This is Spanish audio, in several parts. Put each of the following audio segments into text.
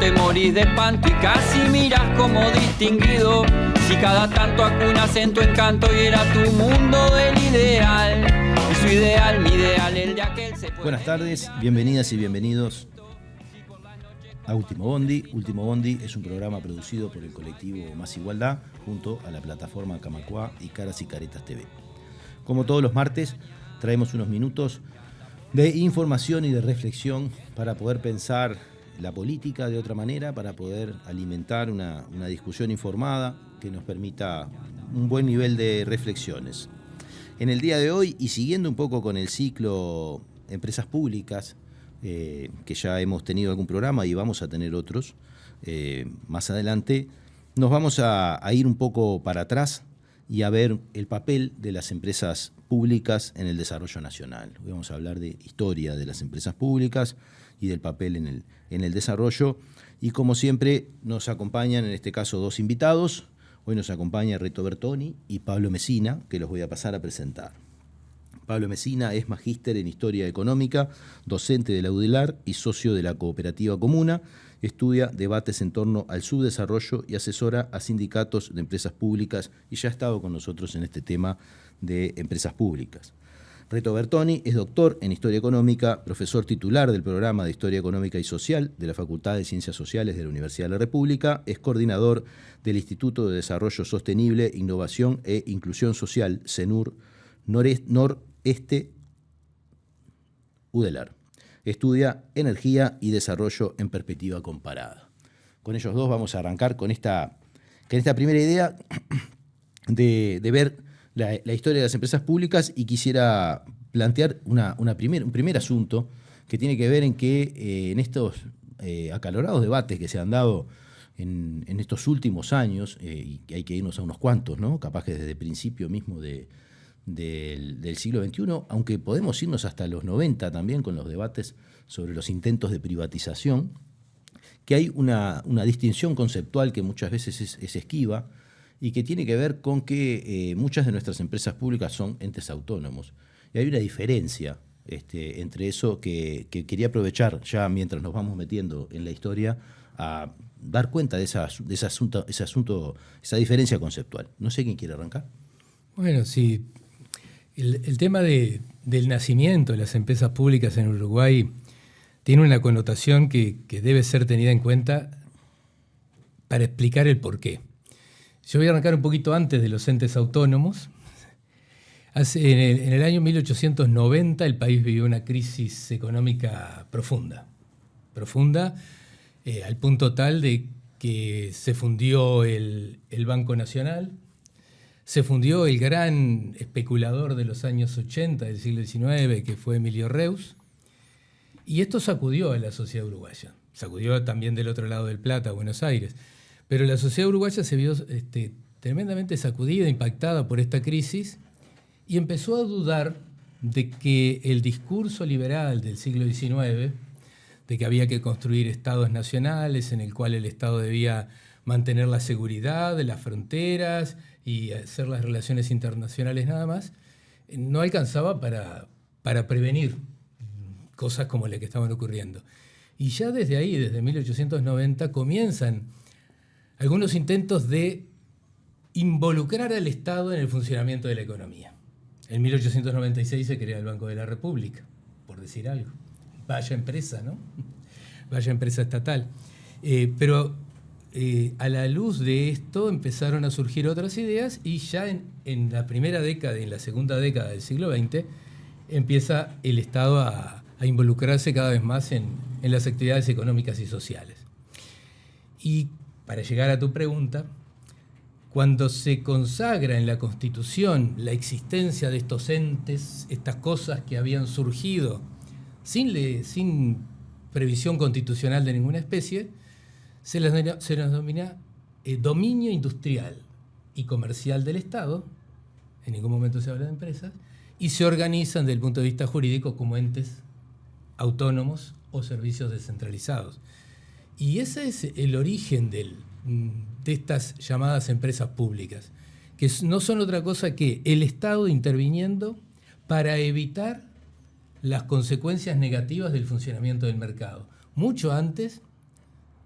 te morís de espanto y casi miras como distinguido. Si cada tanto acunas en tu encanto y era tu mundo el ideal. Y su ideal, mi ideal, el de aquel se puede. Buenas tardes, bienvenidas y bienvenidos a Último Bondi. Último Bondi es un programa producido por el colectivo Más Igualdad junto a la plataforma Camacuá y Caras y Caretas TV. Como todos los martes, traemos unos minutos de información y de reflexión para poder pensar la política de otra manera, para poder alimentar una discusión informada que nos permita un buen nivel de reflexiones. En el día de hoy, y siguiendo un poco con el ciclo Empresas Públicas, que ya hemos tenido algún programa y vamos a tener otros más adelante, nos vamos a ir un poco para atrás y a ver el papel de las empresas públicas en el desarrollo nacional. Hoy vamos a hablar de historia de las empresas públicas y del papel en el desarrollo. Y como siempre nos acompañan en este caso dos invitados. Hoy nos acompaña Reto Bertoni y Pablo Mesina, que los voy a pasar a presentar. Pablo Mesina es magíster en Historia Económica, docente de la UDELAR y socio de la Cooperativa Comuna. Estudia debates en torno al subdesarrollo y asesora a sindicatos de empresas públicas y ya ha estado con nosotros en este tema de empresas públicas. Reto Bertoni es doctor en Historia Económica, profesor titular del programa de Historia Económica y Social de la Facultad de Ciencias Sociales de la Universidad de la República, es coordinador del Instituto de Desarrollo Sostenible, Innovación e Inclusión Social, CENUR, Noreste UDELAR. Estudia energía y desarrollo en perspectiva comparada. Con ellos dos vamos a arrancar con esta primera idea de ver la historia de las empresas públicas y quisiera plantear un primer asunto que tiene que ver en que en estos acalorados debates que se han dado en estos últimos años, y que hay que irnos a unos cuantos, ¿no? Capaz que desde el principio mismo del siglo XXI, aunque podemos irnos hasta los 90 también con los debates sobre los intentos de privatización, que hay una distinción conceptual que muchas veces es esquiva y que tiene que ver con que muchas de nuestras empresas públicas son entes autónomos. Y hay una diferencia entre eso que quería aprovechar ya mientras nos vamos metiendo en la historia a dar cuenta de ese asunto, esa diferencia conceptual. No sé quién quiere arrancar. Bueno, sí. El tema del nacimiento de las empresas públicas en Uruguay tiene una connotación que debe ser tenida en cuenta para explicar el porqué. Yo voy a arrancar un poquito antes de los entes autónomos. En el año 1890 el país vivió una crisis económica profunda, al punto tal de que se fundió el Banco Nacional, se fundió el gran especulador de los años 80 del siglo XIX, que fue Emilio Reus, y esto sacudió a la sociedad uruguaya, sacudió también del otro lado del Plata, Buenos Aires, pero la sociedad uruguaya se vio tremendamente sacudida, impactada por esta crisis, y empezó a dudar de que el discurso liberal del siglo XIX, de que había que construir estados nacionales en el cual el Estado debía mantener la seguridad de las fronteras y hacer las relaciones internacionales nada más, no alcanzaba para prevenir cosas como las que estaban ocurriendo. Y ya desde ahí, desde 1890, comienzan algunos intentos de involucrar al Estado en el funcionamiento de la economía. En 1896 se crea el Banco de la República, por decir algo. Vaya empresa, ¿no? Vaya empresa estatal. Pero a la luz de esto empezaron a surgir otras ideas y ya en la primera década y en la segunda década del siglo XX empieza el Estado a involucrarse cada vez más en las actividades económicas y sociales. Y para llegar a tu pregunta, cuando se consagra en la Constitución la existencia de estos entes, estas cosas que habían surgido sin previsión constitucional de ninguna especie, se les denomina dominio industrial y comercial del Estado, en ningún momento se habla de empresas, y se organizan desde el punto de vista jurídico como entes autónomos o servicios descentralizados. Y ese es el origen de estas llamadas empresas públicas, que no son otra cosa que el Estado interviniendo para evitar las consecuencias negativas del funcionamiento del mercado, mucho antes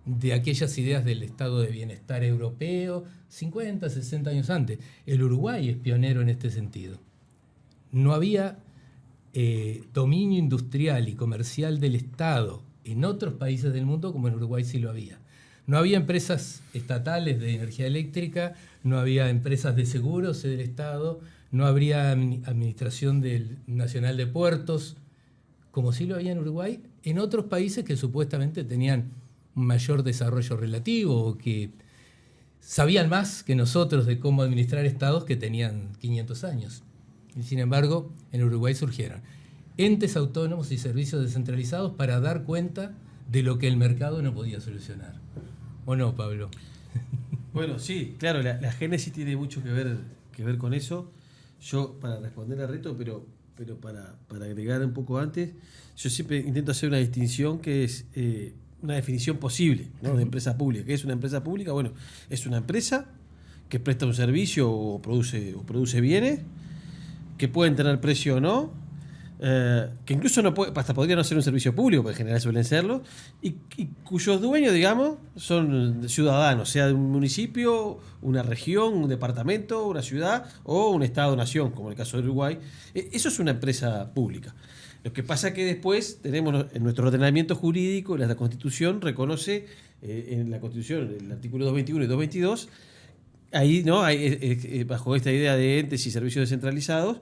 de aquellas ideas del estado de bienestar europeo 50, 60 años antes. El Uruguay es pionero en este sentido. No había dominio industrial y comercial del Estado en otros países del mundo como en Uruguay sí lo había. No había empresas estatales de energía eléctrica, no había empresas de seguros del Estado, no habría administración nacional de puertos, como sí lo había en Uruguay, en otros países que supuestamente tenían un mayor desarrollo relativo o que sabían más que nosotros de cómo administrar estados que tenían 500 años. Y sin embargo, en Uruguay surgieron entes autónomos y servicios descentralizados para dar cuenta de lo que el mercado no podía solucionar. ¿O no, Pablo? Bueno, sí, claro, la génesis tiene mucho que ver con eso. Yo, para responder al reto, pero para agregar un poco antes, yo siempre intento hacer una distinción que es una definición posible, ¿no?, de empresa pública. ¿Qué es una empresa pública? Bueno, es una empresa que presta un servicio o produce bienes, que pueden tener precio o no, que incluso hasta podría no ser un servicio público, porque en general suelen serlo, y cuyos dueños, digamos, son ciudadanos, sea de un municipio, una región, un departamento, una ciudad o un estado-nación, como en el caso de Uruguay. Eso es una empresa pública. Lo que pasa es que después tenemos en nuestro ordenamiento jurídico, la Constitución reconoce en la Constitución, el artículo 221 y 222, ahí, ¿no?, bajo esta idea de entes y servicios descentralizados,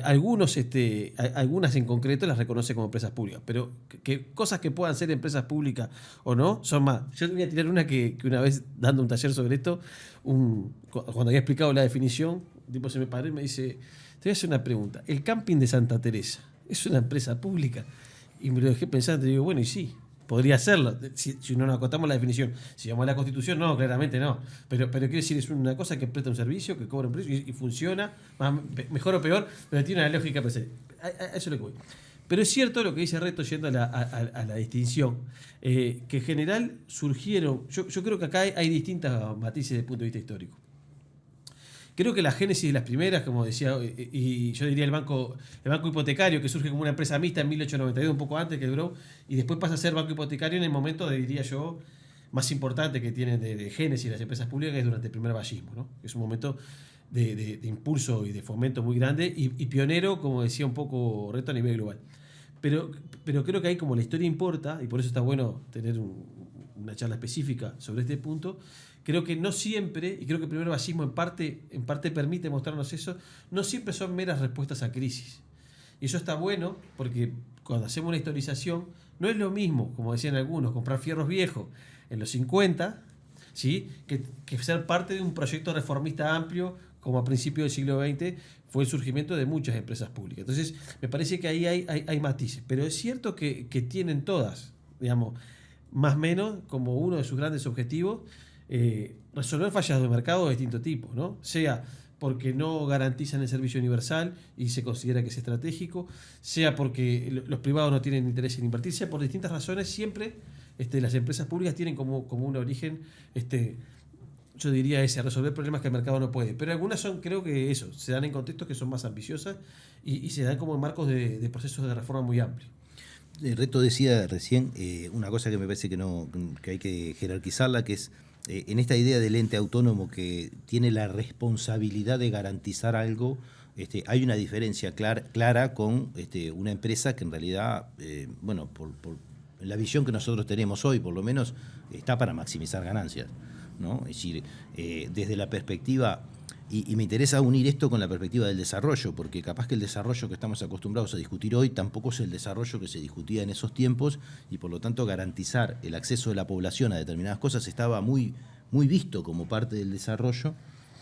algunas en concreto las reconoce como empresas públicas, pero que cosas que puedan ser empresas públicas o no son más. Yo te voy a tirar una que una vez dando un taller sobre esto, cuando había explicado la definición, un tipo se me paró y me dice: te voy a hacer una pregunta, ¿el camping de Santa Teresa es una empresa pública? Y me lo dejé pensando y digo, bueno, y sí, podría hacerlo, si no nos acotamos la definición. Si vamos a la Constitución, no, claramente no. Pero quiero decir, es una cosa que presta un servicio, que cobra un precio y funciona, mejor o peor, pero tiene una lógica presente. A eso es lo que voy. Pero es cierto lo que dice Reto, yendo a la distinción, que en general surgieron. Yo creo que acá hay distintas matices desde el punto de vista histórico. Creo que la génesis de las primeras, como decía, y yo diría el banco hipotecario, que surge como una empresa mixta en 1892, un poco antes que duró, y después pasa a ser banco hipotecario en el momento, diría yo, más importante que tienen de génesis las empresas públicas, que es durante el primer vallismo, ¿no? Es un momento de impulso y de fomento muy grande y pionero, como decía un poco Reto, a nivel global. Pero creo que ahí, como la historia importa, y por eso está bueno tener una charla específica sobre este punto, creo que no siempre, y creo que el primer vallismo en parte permite mostrarnos eso, no siempre son meras respuestas a crisis. Y eso está bueno porque cuando hacemos una historización, no es lo mismo, como decían algunos, comprar fierros viejos en los 50, ¿sí?, que ser parte de un proyecto reformista amplio, como a principios del siglo XX fue el surgimiento de muchas empresas públicas. Entonces, me parece que ahí hay matices. Pero es cierto que tienen todas, digamos, más o menos, como uno de sus grandes objetivos, resolver fallas de mercado de distinto tipo, ¿no? Sea porque no garantizan el servicio universal y se considera que es estratégico, sea porque los privados no tienen interés en invertir, sea por distintas razones. Siempre las empresas públicas tienen como un origen, yo diría resolver problemas que el mercado no puede. Pero algunas creo que se dan en contextos que son más ambiciosas y se dan como en marcos de procesos de reforma muy amplios. Reto decía recién una cosa que me parece que hay que jerarquizarla, que es en esta idea del ente autónomo que tiene la responsabilidad de garantizar algo. Hay una diferencia clara con una empresa que en realidad, por la visión que nosotros tenemos hoy, por lo menos, está para maximizar ganancias, ¿no? Es decir, desde la perspectiva, y me interesa unir esto con la perspectiva del desarrollo, porque capaz que el desarrollo que estamos acostumbrados a discutir hoy tampoco es el desarrollo que se discutía en esos tiempos, y por lo tanto garantizar el acceso de la población a determinadas cosas estaba muy, muy visto como parte del desarrollo,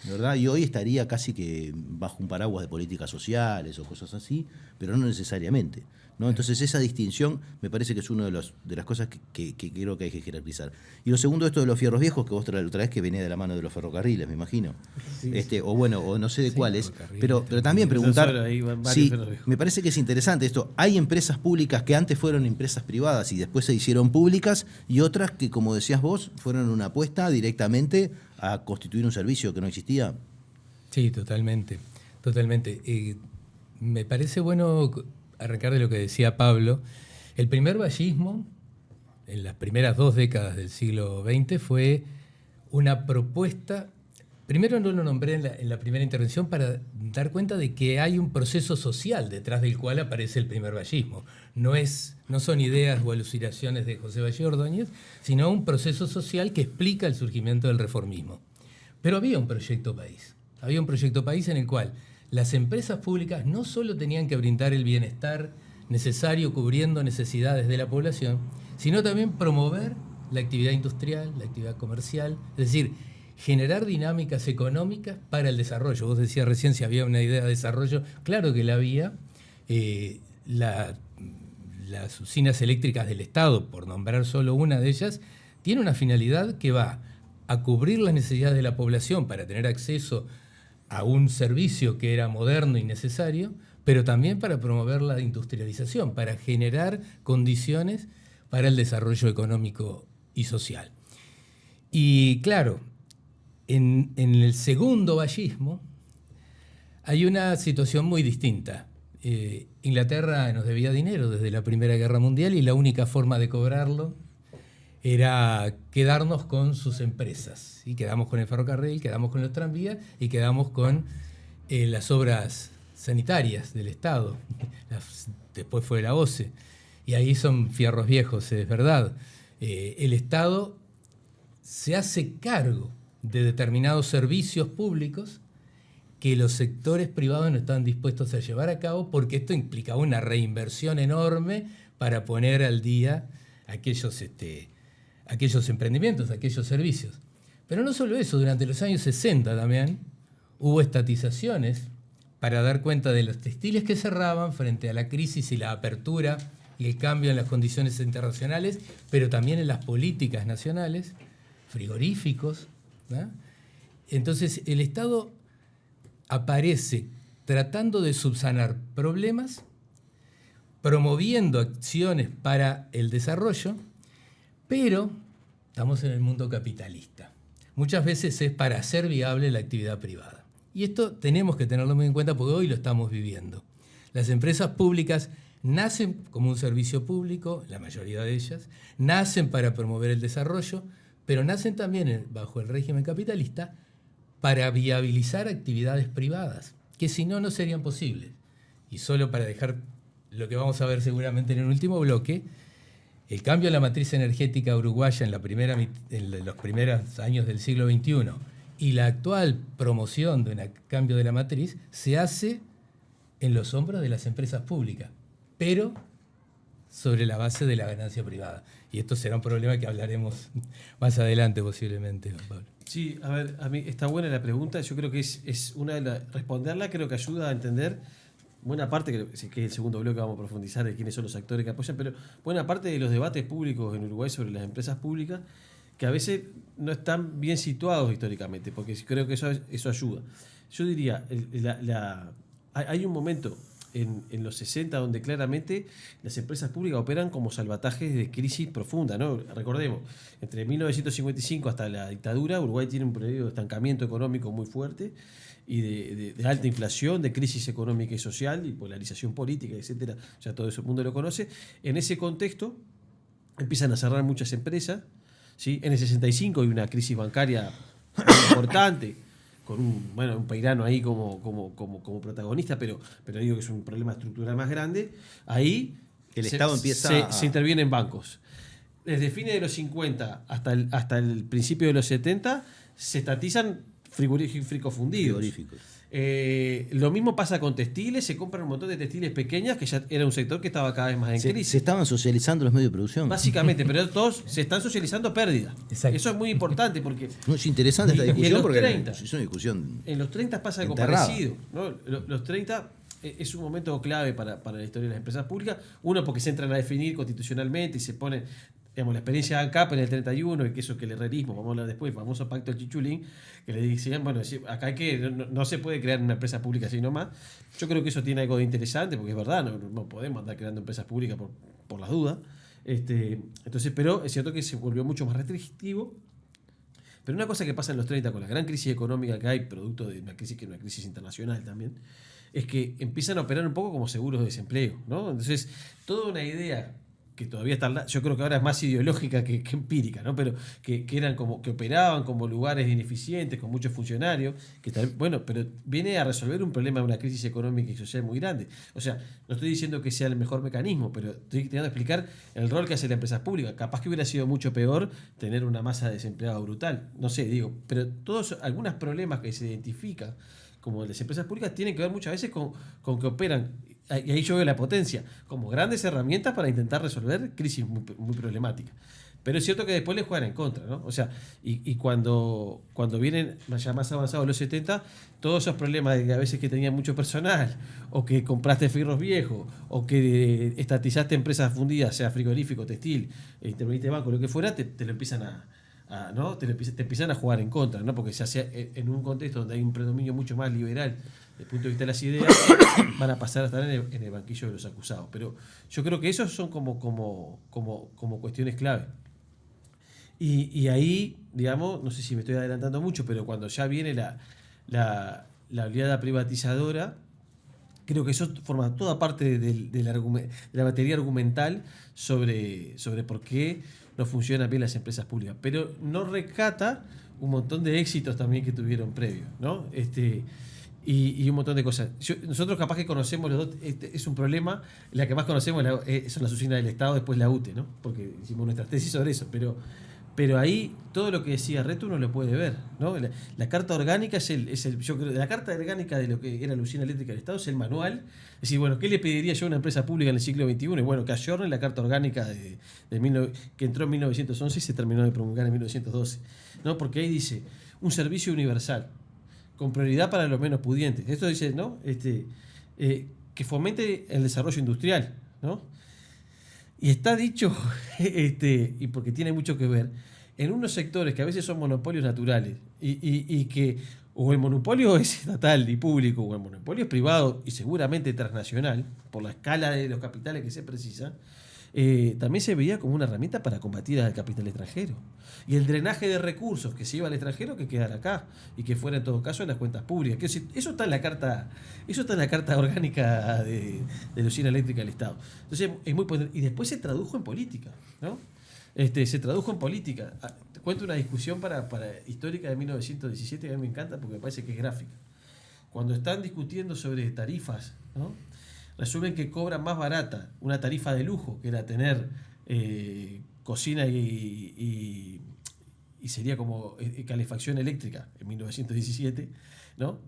¿verdad? Y hoy estaría casi que bajo un paraguas de políticas sociales o cosas así, pero no necesariamente, ¿no? Entonces esa distinción me parece que es una de las cosas que creo que hay que jerarquizar. Y lo segundo, esto de los fierros viejos, que vos traes otra vez, que venía de la mano de los ferrocarriles, me imagino. Sí, o no sé de cuáles, pero también preguntar, sí, me parece que es interesante esto. Hay empresas públicas que antes fueron empresas privadas y después se hicieron públicas, y otras que, como decías vos, fueron una apuesta directamente a constituir un servicio que no existía. Sí, totalmente. Me parece bueno arrancar de lo que decía Pablo. El primer vallismo en las primeras 2 décadas del siglo XX fue una propuesta. Primero no lo nombré en la primera intervención para dar cuenta de que hay un proceso social detrás del cual aparece el primer vallismo. No son ideas o alucinaciones de José Valle Ordóñez, sino un proceso social que explica el surgimiento del reformismo. Pero había un proyecto país. Había un proyecto país en el cual las empresas públicas no solo tenían que brindar el bienestar necesario cubriendo necesidades de la población, sino también promover la actividad industrial, la actividad comercial, es decir, generar dinámicas económicas para el desarrollo. Vos decías recién si había una idea de desarrollo. Claro que la había. Las usinas eléctricas del Estado, por nombrar solo una de ellas, tiene una finalidad que va a cubrir las necesidades de la población para tener acceso a un servicio que era moderno y necesario, pero también para promover la industrialización, para generar condiciones para el desarrollo económico y social. Y claro, en el segundo vallismo hay una situación muy distinta. Inglaterra nos debía dinero desde la Primera Guerra Mundial y la única forma de cobrarlo era quedarnos con sus empresas. Y quedamos con el ferrocarril, quedamos con los tranvías y quedamos con las obras sanitarias del Estado. Después fue la OCE. Y ahí son fierros viejos, es verdad. El Estado se hace cargo de determinados servicios públicos que los sectores privados no están dispuestos a llevar a cabo porque esto implicaba una reinversión enorme para poner al día aquellos emprendimientos, aquellos servicios. Pero no solo eso, durante los años 60 también hubo estatizaciones para dar cuenta de los textiles que cerraban frente a la crisis y la apertura y el cambio en las condiciones internacionales, pero también en las políticas nacionales, frigoríficos, ¿no? Entonces el Estado aparece tratando de subsanar problemas, promoviendo acciones para el desarrollo, pero estamos en el mundo capitalista. Muchas veces es para hacer viable la actividad privada. Y esto tenemos que tenerlo muy en cuenta porque hoy lo estamos viviendo. Las empresas públicas nacen como un servicio público, la mayoría de ellas, nacen para promover el desarrollo, pero nacen también bajo el régimen capitalista para viabilizar actividades privadas, que si no, no serían posibles. Y solo para dejar lo que vamos a ver seguramente en el último bloque, el cambio en la matriz energética uruguaya en los primeros años del siglo XXI y la actual promoción de un cambio de la matriz se hace en los hombros de las empresas públicas, pero sobre la base de la ganancia privada. Y esto será un problema que hablaremos más adelante posiblemente, Juan Pablo. Sí, a ver, a mí está buena la pregunta. Yo creo que es una de las... Responderla creo que ayuda a entender buena parte, que es el segundo bloque vamos a profundizar de quiénes son los actores que apoyan, pero buena parte de los debates públicos en Uruguay sobre las empresas públicas que a veces no están bien situados históricamente, porque creo que eso ayuda. Yo diría, hay un momento en los 60 donde claramente las empresas públicas operan como salvatajes de crisis profunda, ¿no? Recordemos, entre 1955 hasta la dictadura, Uruguay tiene un periodo de estancamiento económico muy fuerte y de alta inflación, de crisis económica y social y polarización política, etcétera. Ya todo eso el mundo lo conoce. En ese contexto empiezan a cerrar muchas empresas, ¿sí? En el 65 hay una crisis bancaria importante, con un Peirano ahí como protagonista, pero digo que es un problema estructural más grande. Ahí el Estado empieza se interviene en bancos. Desde fines de los 50 hasta el principio de los 70 se estatizan frigoríficos fundidos. Lo mismo pasa con textiles, se compran un montón de textiles pequeñas, que ya era un sector que estaba cada vez más en crisis. Se estaban socializando los medios de producción. Básicamente, pero todos se están socializando pérdidas. Exacto. Eso es muy importante porque... No, es interesante esta discusión porque 30, es una discusión en los 30 pasa algo enterrada. parecido, ¿no? Los 30 es un momento clave para la historia de las empresas públicas. Uno, porque se entran a definir constitucionalmente y se pone... Digamos, la experiencia de ANCAP en el 31, y que eso que el herrerismo, vamos a hablar después, el famoso pacto del Chichulín, que le decían, bueno, acá hay que no se puede crear una empresa pública así nomás. Yo creo que eso tiene algo de interesante, porque es verdad, no podemos andar creando empresas públicas por las dudas. Entonces, pero es cierto que se volvió mucho más restrictivo. Pero una cosa que pasa en los 30 con la gran crisis económica que hay, producto de una crisis que es una crisis internacional también, es que empiezan a operar un poco como seguros de desempleo, ¿no? Entonces, toda una idea que todavía están, yo creo que ahora es más ideológica que empírica, ¿no? Pero que eran como, que operaban como lugares ineficientes, con muchos funcionarios, pero viene a resolver un problema de una crisis económica y social muy grande. O sea, no estoy diciendo que sea el mejor mecanismo, pero estoy intentando explicar el rol que hace la empresa pública. Capaz que hubiera sido mucho peor tener una masa de desempleados brutal. No sé, pero algunos problemas que se identifican como las empresas públicas tienen que ver muchas veces con que operan, y ahí yo veo la potencia, como grandes herramientas para intentar resolver crisis muy problemáticas. Pero es cierto que después les juegan en contra, ¿no? O sea, y cuando vienen ya más avanzados los 70, todos esos problemas de que a veces que tenían mucho personal, o que compraste fierros viejos, o que estatizaste empresas fundidas, sea frigorífico, textil, interveniste banco, lo que fuera, te lo empiezan ¿no? te empiezan a jugar en contra, ¿no? Porque se hace en un contexto donde hay un predominio mucho más liberal desde el punto de vista de las ideas, van a pasar a estar en el banquillo de los acusados. Pero yo creo que esos son como cuestiones clave. Y ahí, digamos, no sé si me estoy adelantando mucho, pero cuando ya viene la oleada privatizadora, creo que eso forma toda parte de la batería argumental sobre por qué no funcionan bien las empresas públicas. Pero no rescata un montón de éxitos también que tuvieron previos, ¿no? Y un montón de cosas. Nosotros capaz que conocemos los dos, es un problema, la que más conocemos son las oficinas del Estado, después la UTE, ¿no? Porque hicimos nuestras tesis sobre eso, pero ahí todo lo que decía Reto uno lo puede ver, ¿no? La carta orgánica yo creo, la carta orgánica de lo que era la usina eléctrica del Estado es el manual. Es decir, bueno, ¿qué le pediría yo a una empresa pública en el siglo XXI? Y bueno, que ayorne la carta orgánica que entró en 1911 y se terminó de promulgar en 1912, ¿no? Porque ahí dice, un servicio universal, con prioridad para los menos pudientes. Esto dice, ¿no? Que fomente el desarrollo industrial, ¿no? Y está dicho, y porque tiene mucho que ver, en unos sectores que a veces son monopolios naturales y que o el monopolio es estatal y público o el monopolio es privado y seguramente transnacional, por la escala de los capitales que se precisan, también se veía como una herramienta para combatir al capital extranjero. Y el drenaje de recursos que se iba al extranjero que quedara acá y que fuera en todo caso en las cuentas públicas. Eso está en la carta orgánica de la usina eléctrica del Estado. Entonces es muy potente. Y después se tradujo en política, ¿no? Se tradujo en política. Te cuento una discusión para histórica de 1917 que a mí me encanta porque me parece que es gráfica. Cuando están discutiendo sobre tarifas, ¿no? Resuelven que cobran más barata una tarifa de lujo, que era tener cocina y sería como calefacción eléctrica en 1917, ¿no?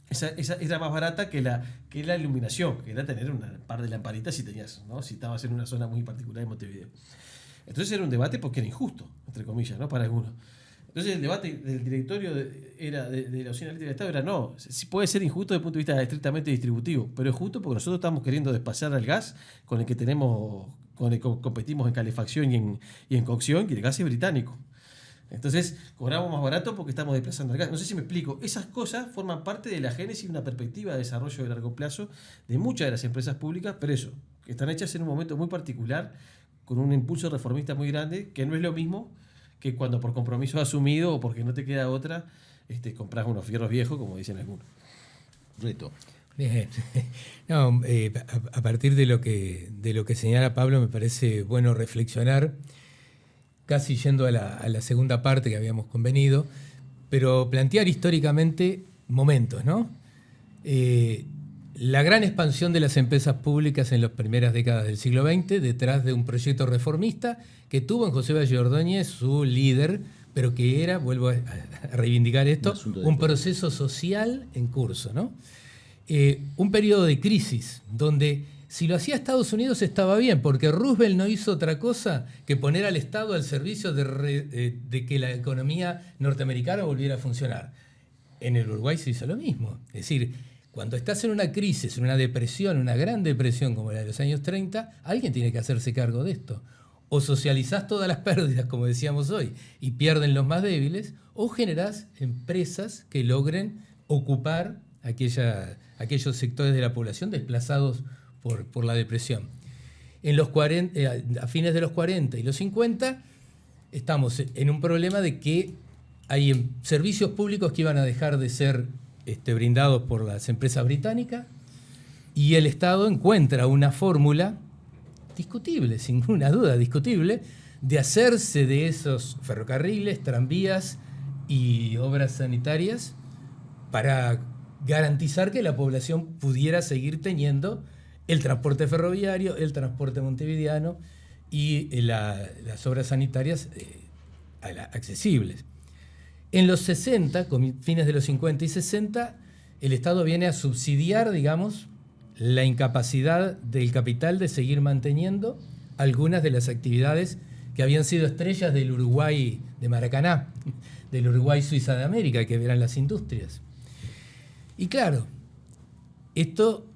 Esa era más barata que la iluminación, que era tener un par de lamparitas si tenías, ¿no? Si estabas en una zona muy particular de Montevideo. Entonces era un debate porque era injusto, entre comillas, ¿no? Para algunos. Entonces el debate del directorio de la usina eléctrica del Estado era no, sí puede ser injusto desde el punto de vista estrictamente distributivo, pero es justo porque nosotros estamos queriendo despasar al gas con el que competimos en calefacción y en cocción, y el gas es británico. Entonces cobramos más barato porque estamos desplazando el gas. No sé si me explico. Esas cosas forman parte de la génesis de una perspectiva de desarrollo de largo plazo de muchas de las empresas públicas, pero eso, que están hechas en un momento muy particular, con un impulso reformista muy grande, que no es lo mismo que cuando por compromiso asumido o porque no te queda otra, compras unos fierros viejos, como dicen algunos. Reto. Bien. No, a partir de lo que señala Pablo, me parece bueno reflexionar, casi yendo a la segunda parte que habíamos convenido, pero plantear históricamente momentos, ¿no? La gran expansión de las empresas públicas en las primeras décadas del siglo XX, detrás de un proyecto reformista que tuvo en José Valle Ordóñez su líder, pero que era, vuelvo a reivindicar esto, un proceso social en curso, ¿no? Un periodo de crisis donde si lo hacía Estados Unidos estaba bien, porque Roosevelt no hizo otra cosa que poner al Estado al servicio de que la economía norteamericana volviera a funcionar. En el Uruguay se hizo lo mismo. Es decir, cuando estás en una crisis, en una depresión, una gran depresión como la de los años 30, alguien tiene que hacerse cargo de esto. O socializás todas las pérdidas, como decíamos hoy, y pierden los más débiles, o generás empresas que logren ocupar aquellos sectores de la población desplazados por la depresión. A fines de los 40 y los 50 estamos en un problema de que hay servicios públicos que iban a dejar de ser brindados por las empresas británicas y el Estado encuentra una fórmula discutible, sin ninguna duda discutible, de hacerse de esos ferrocarriles, tranvías y obras sanitarias para garantizar que la población pudiera seguir teniendo el transporte ferroviario, el transporte montevideano y las obras sanitarias accesibles. En los 60, con fines de los 50 y 60, el Estado viene a subsidiar, digamos, la incapacidad del capital de seguir manteniendo algunas de las actividades que habían sido estrellas del Uruguay de Maracaná, del Uruguay Suiza de América, que eran las industrias. Y claro, esto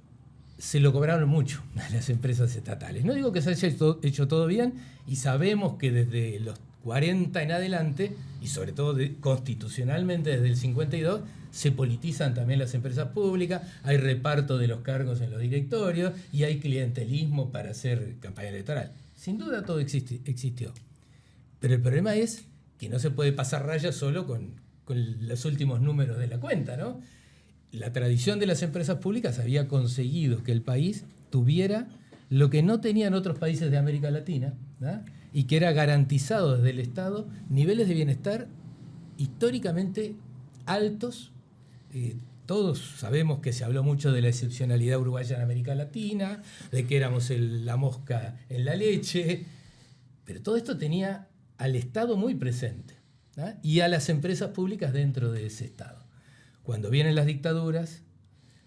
se lo cobraron mucho a las empresas estatales. No digo que se haya hecho todo bien, y sabemos que desde los 40 en adelante, y sobre todo constitucionalmente desde el 52, se politizan también las empresas públicas, hay reparto de los cargos en los directorios y hay clientelismo para hacer campaña electoral. Sin duda todo existió. Pero el problema es que no se puede pasar raya solo con los últimos números de la cuenta, ¿no? La tradición de las empresas públicas había conseguido que el país tuviera lo que no tenían otros países de América Latina, ¿no? Y que era garantizado desde el Estado niveles de bienestar históricamente altos. Todos sabemos que se habló mucho de la excepcionalidad uruguaya en América Latina, de que éramos la mosca en la leche, pero todo esto tenía al Estado muy presente, ¿no? Y a las empresas públicas dentro de ese Estado. Cuando vienen las dictaduras,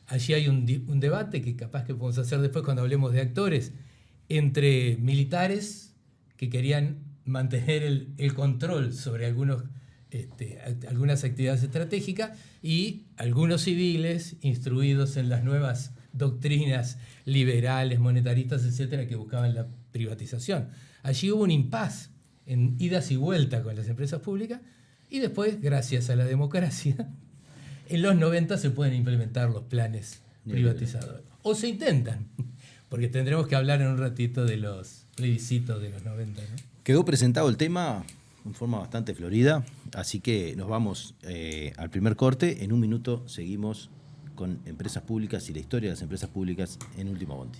allí hay un debate que capaz que podemos hacer después cuando hablemos de actores, entre militares que querían mantener el control sobre algunas actividades estratégicas y algunos civiles instruidos en las nuevas doctrinas liberales, monetaristas, etcétera, que buscaban la privatización. Allí hubo un impas en idas y vueltas con las empresas públicas y después, gracias a la democracia, en los 90 se pueden implementar los planes privatizadores. O se intentan, porque tendremos que hablar en un ratito de los plebiscitos de los 90, ¿no? Quedó presentado el tema en forma bastante florida, así que nos vamos al primer corte. En un minuto seguimos con empresas públicas y la historia de las empresas públicas en Último Bondi.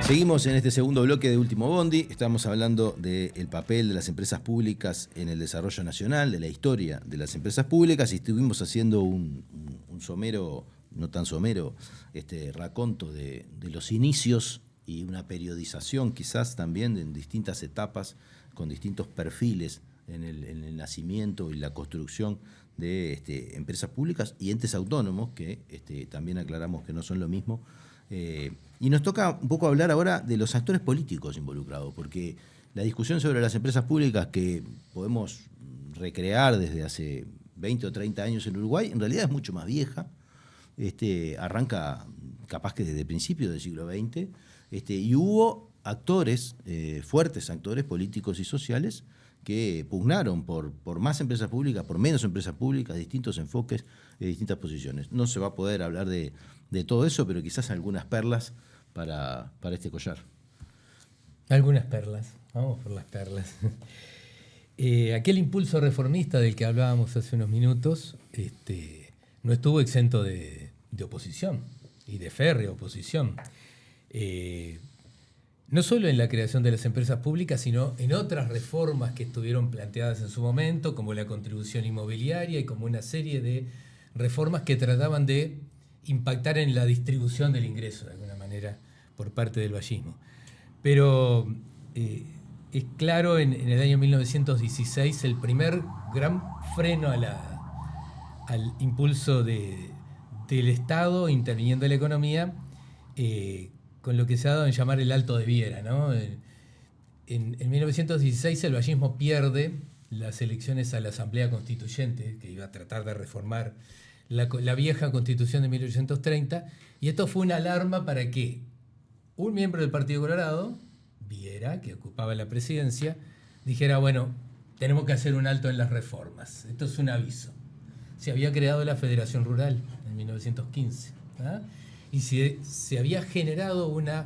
Seguimos en este segundo bloque de Último Bondi. Estamos hablando del papel de las empresas públicas en el desarrollo nacional, de la historia de las empresas públicas, y estuvimos haciendo un somero, no tan somero, raconto de los inicios y una periodización quizás también en distintas etapas, con distintos perfiles en el nacimiento y la construcción de empresas públicas y entes autónomos, que también aclaramos que no son lo mismo. Y nos toca un poco hablar ahora de los actores políticos involucrados, porque la discusión sobre las empresas públicas que podemos recrear desde hace 20 o 30 años en Uruguay, en realidad es mucho más vieja. Arranca capaz que desde principios del siglo XX, y hubo actores, fuertes actores políticos y sociales, que pugnaron por más empresas públicas, por menos empresas públicas, distintos enfoques, distintas posiciones. No se va a poder hablar de todo eso, pero quizás algunas perlas para este collar. Algunas perlas, vamos por las perlas. Aquel impulso reformista del que hablábamos hace unos minutos no estuvo exento de oposición, y de férrea oposición. No solo en la creación de las empresas públicas, sino en otras reformas que estuvieron planteadas en su momento, como la contribución inmobiliaria y como una serie de reformas que trataban de impactar en la distribución del ingreso, de alguna manera, por parte del vallismo. Pero es claro, en el año 1916, el primer gran freno al impulso del Estado interviniendo en la economía, con lo que se ha dado en llamar el Alto de Viera, ¿no? En 1916 el vallismo pierde las elecciones a la Asamblea Constituyente, que iba a tratar de reformar la vieja Constitución de 1830, y esto fue una alarma para que un miembro del Partido Colorado, Viera, que ocupaba la presidencia, dijera, bueno, tenemos que hacer un alto en las reformas. Esto es un aviso. Se había creado la Federación Rural en 1915, ¿ah? Y se había generado una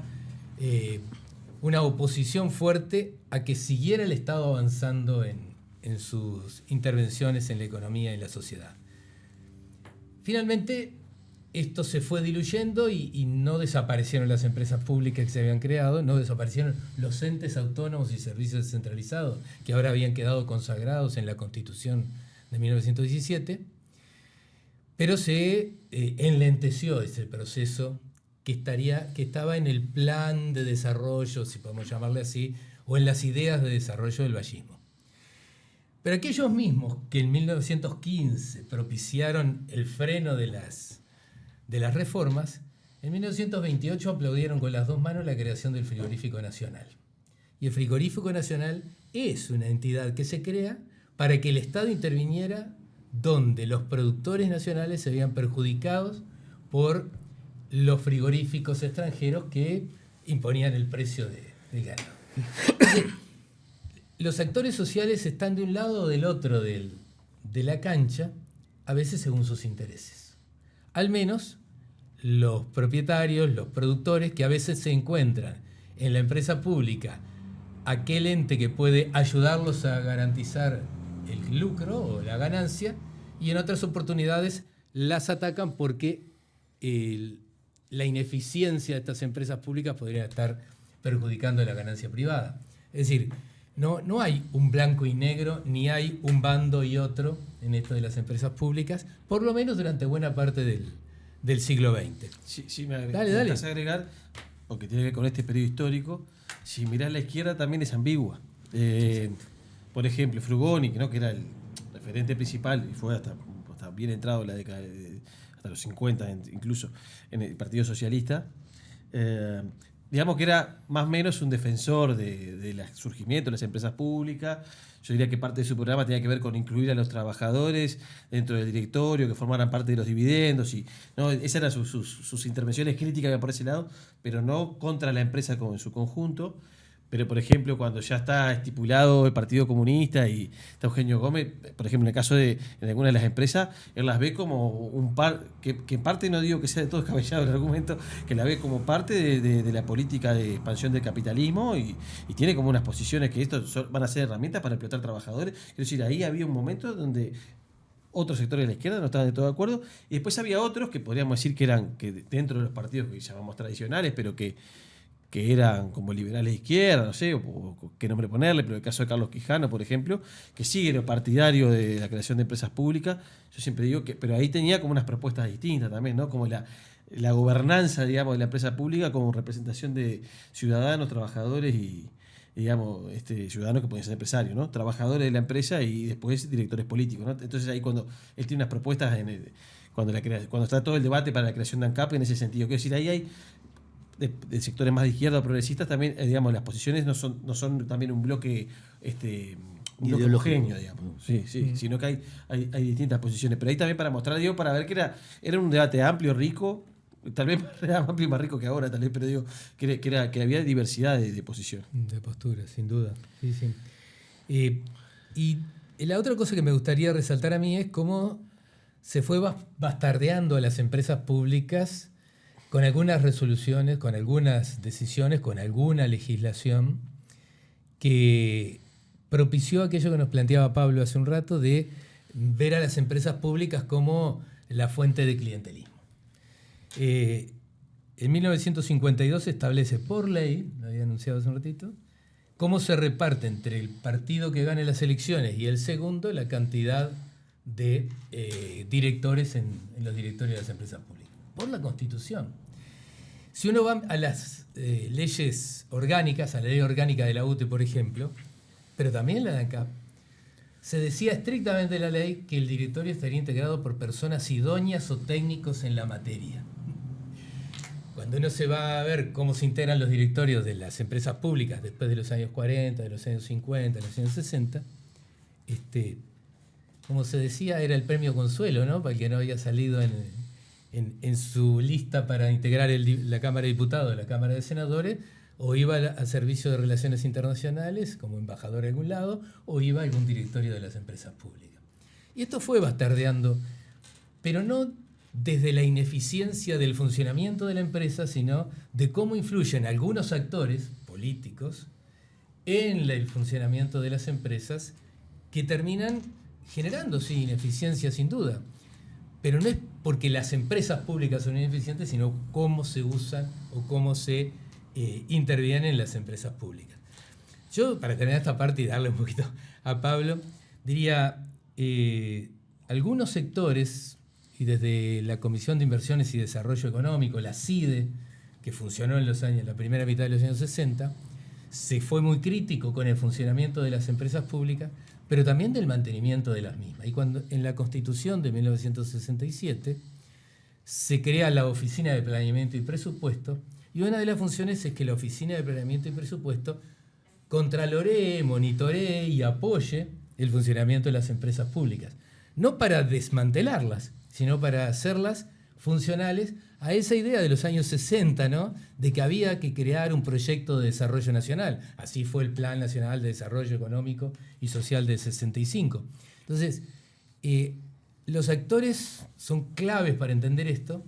oposición fuerte a que siguiera el Estado avanzando en sus intervenciones en la economía y en la sociedad. Finalmente, esto se fue diluyendo y no desaparecieron las empresas públicas que se habían creado, no desaparecieron los entes autónomos y servicios descentralizados que ahora habían quedado consagrados en la Constitución de 1917, pero se enlenteció ese proceso que estaba en el plan de desarrollo, si podemos llamarle así, o en las ideas de desarrollo del vallismo. Pero aquellos mismos que en 1915 propiciaron el freno de las reformas, en 1928 aplaudieron con las dos manos la creación del Frigorífico Nacional. Y el Frigorífico Nacional es una entidad que se crea para que el Estado interviniera donde los productores nacionales se veían perjudicados por los frigoríficos extranjeros que imponían el precio del ganado. Los actores sociales están de un lado o del otro de la cancha, a veces según sus intereses. Al menos los propietarios, los productores, que a veces se encuentran en la empresa pública aquel ente que puede ayudarlos a garantizar el lucro o la ganancia, y en otras oportunidades las atacan porque la ineficiencia de estas empresas públicas podría estar perjudicando la ganancia privada. Es decir, no hay un blanco y negro, ni hay un bando y otro en esto de las empresas públicas, por lo menos durante buena parte del siglo XX. Sí, me dale. agregar, porque tiene que ver con este periodo histórico. Si mirás la izquierda también es ambigua. Por ejemplo, Frugoni, ¿no? Que era el referente principal, y fue hasta bien entrado en la década hasta los 50 incluso, en el Partido Socialista, digamos que era más o menos un defensor del surgimiento de las empresas públicas. Yo diría que parte de su programa tenía que ver con incluir a los trabajadores dentro del directorio, que formaran parte de los dividendos. ¿No? Esas eran sus intervenciones críticas por ese lado, pero no contra la empresa en su conjunto. Pero, por ejemplo, cuando ya está estipulado el Partido Comunista y está Eugenio Gómez, por ejemplo, en el caso de algunas de las empresas, él las ve como un que en parte, no digo que sea de todo descabellado el argumento, que la ve como parte de la política de expansión del capitalismo y tiene como unas posiciones que esto van a ser herramientas para explotar trabajadores. Quiero decir, ahí había un momento donde otros sectores de la izquierda no estaban de todo de acuerdo, y después había otros que podríamos decir que dentro de los partidos que llamamos tradicionales, pero que eran como liberales de izquierda, no sé, o qué nombre ponerle, pero el caso de Carlos Quijano, por ejemplo, que sí era partidario de la creación de empresas públicas. Yo siempre digo que, pero ahí tenía como unas propuestas distintas también, ¿no? Como la gobernanza, digamos, de la empresa pública como representación de ciudadanos, trabajadores y digamos, ciudadanos que pueden ser empresarios, ¿no? Trabajadores de la empresa y después directores políticos, ¿no? Entonces ahí cuando él tiene unas propuestas cuando está todo el debate para la creación de ANCAP en ese sentido. Quiero decir, ahí hay de sectores más de izquierda o progresistas también, digamos, las posiciones no son también un bloque homogéneo, digamos. Sí, sino que hay distintas posiciones. Pero ahí también para mostrar, digo, para ver que era un debate amplio, rico, tal vez era amplio y más rico que ahora, tal vez, pero digo que había diversidad de posiciones. De posturas, sin duda. Sí, sí. Y la otra cosa que me gustaría resaltar a mí es cómo se fue bastardeando a las empresas públicas con algunas resoluciones, con algunas decisiones, con alguna legislación que propició aquello que nos planteaba Pablo hace un rato de ver a las empresas públicas como la fuente de clientelismo. En 1952 se establece por ley, lo había anunciado hace un ratito, cómo se reparte entre el partido que gane las elecciones y el segundo la cantidad de directores en los directorios de las empresas públicas. Por la Constitución. Si uno va a las leyes orgánicas, a la ley orgánica de la UTE, por ejemplo, pero también la de ANCAP, se decía estrictamente en la ley que el directorio estaría integrado por personas idóneas o técnicos en la materia. Cuando uno se va a ver cómo se integran los directorios de las empresas públicas después de los años 40, de los años 50, de los años 60, como se decía, era el premio consuelo, ¿no? Para el que no había salido en su lista para integrar la Cámara de Diputados, la Cámara de Senadores, o iba al servicio de Relaciones Internacionales como embajador a algún lado, o iba a algún directorio de las empresas públicas. Y esto fue bastardeando, pero no desde la ineficiencia del funcionamiento de la empresa, sino de cómo influyen algunos actores políticos en el funcionamiento de las empresas que terminan generando, sí, ineficiencia sin duda. Pero no es porque las empresas públicas son ineficientes, sino cómo se usan o cómo se intervienen en las empresas públicas. Yo, para terminar esta parte y darle un poquito a Pablo, diría, algunos sectores, y desde la Comisión de Inversiones y Desarrollo Económico, la CIDE, que funcionó en la primera mitad de los años 60, se fue muy crítico con el funcionamiento de las empresas públicas, pero también del mantenimiento de las mismas. Y cuando en la Constitución de 1967 se crea la Oficina de Planeamiento y Presupuesto, y una de las funciones es que la Oficina de Planeamiento y Presupuesto contraloree, monitoree y apoye el funcionamiento de las empresas públicas. No para desmantelarlas, sino para hacerlas funcionales a esa idea de los años 60, ¿no? De que había que crear un proyecto de desarrollo nacional. Así fue el Plan Nacional de Desarrollo Económico y Social del 65. Entonces, los actores son claves para entender esto.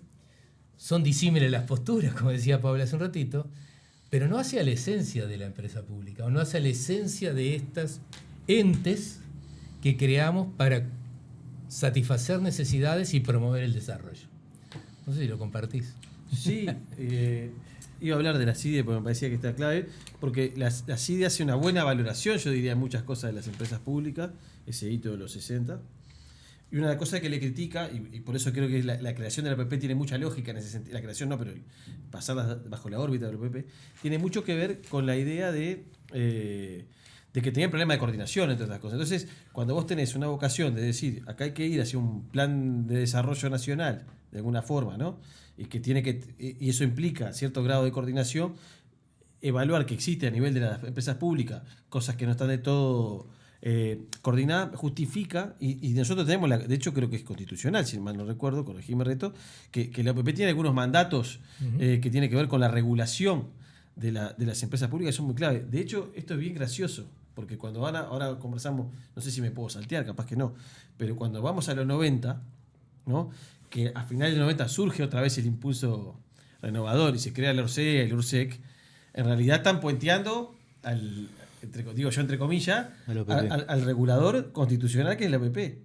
Son disímiles las posturas, como decía Pablo hace un ratito, pero no hacia la esencia de la empresa pública, o no hacia la esencia de estos entes que creamos para satisfacer necesidades y promover el desarrollo. No sé si lo compartís. Sí, iba a hablar de la CIDE porque me parecía que está clave, porque la CIDE hace una buena valoración, yo diría, muchas cosas de las empresas públicas, ese hito de los 60. Y una cosa que le critica, y por eso creo que la creación de la OPP tiene mucha lógica en ese sentido, la creación no, pero pasarla bajo la órbita de la OPP, tiene mucho que ver con la idea de que tenía problema de coordinación, entre otras cosas. Entonces, cuando vos tenés una vocación de decir, acá hay que ir hacia un plan de desarrollo nacional, de alguna forma, ¿no? Y eso implica cierto grado de coordinación, evaluar que existe a nivel de las empresas públicas cosas que no están de todo coordinadas, justifica, y nosotros tenemos, de hecho creo que es constitucional, si mal no recuerdo, corregime Reto, que la OPP tiene algunos mandatos que tienen que ver con la regulación de las empresas públicas, son muy claves. De hecho, esto es bien gracioso, porque cuando ahora conversamos, no sé si me puedo saltear, capaz que no, pero cuando vamos a los 90, ¿no? Que a finales de los 90 surge otra vez el impulso renovador y se crea el ORCE, el URSEC, en realidad están puenteando entre comillas, al regulador constitucional que es la OPP.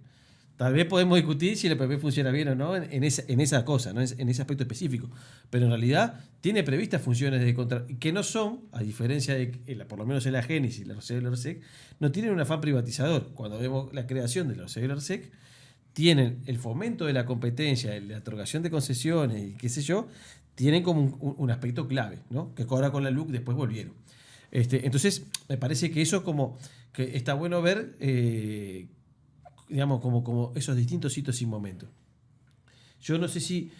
Tal vez podemos discutir si la OPP funciona bien o no en esa cosa, ¿no? En ese aspecto específico. Pero en realidad tiene previstas funciones de control que no son, a diferencia de, por lo menos en la Génesis, la ORCE y el ORSEC, no tienen un afán privatizador. Cuando vemos la creación de la ORCE y el ORSEC, tienen el fomento de la competencia, la otorgación de concesiones y qué sé yo, tienen como un aspecto clave, ¿no? Que ahora con la LUC después volvieron. Entonces, me parece que eso como que está bueno ver, digamos, como esos distintos hitos y momentos. Yo no sé si,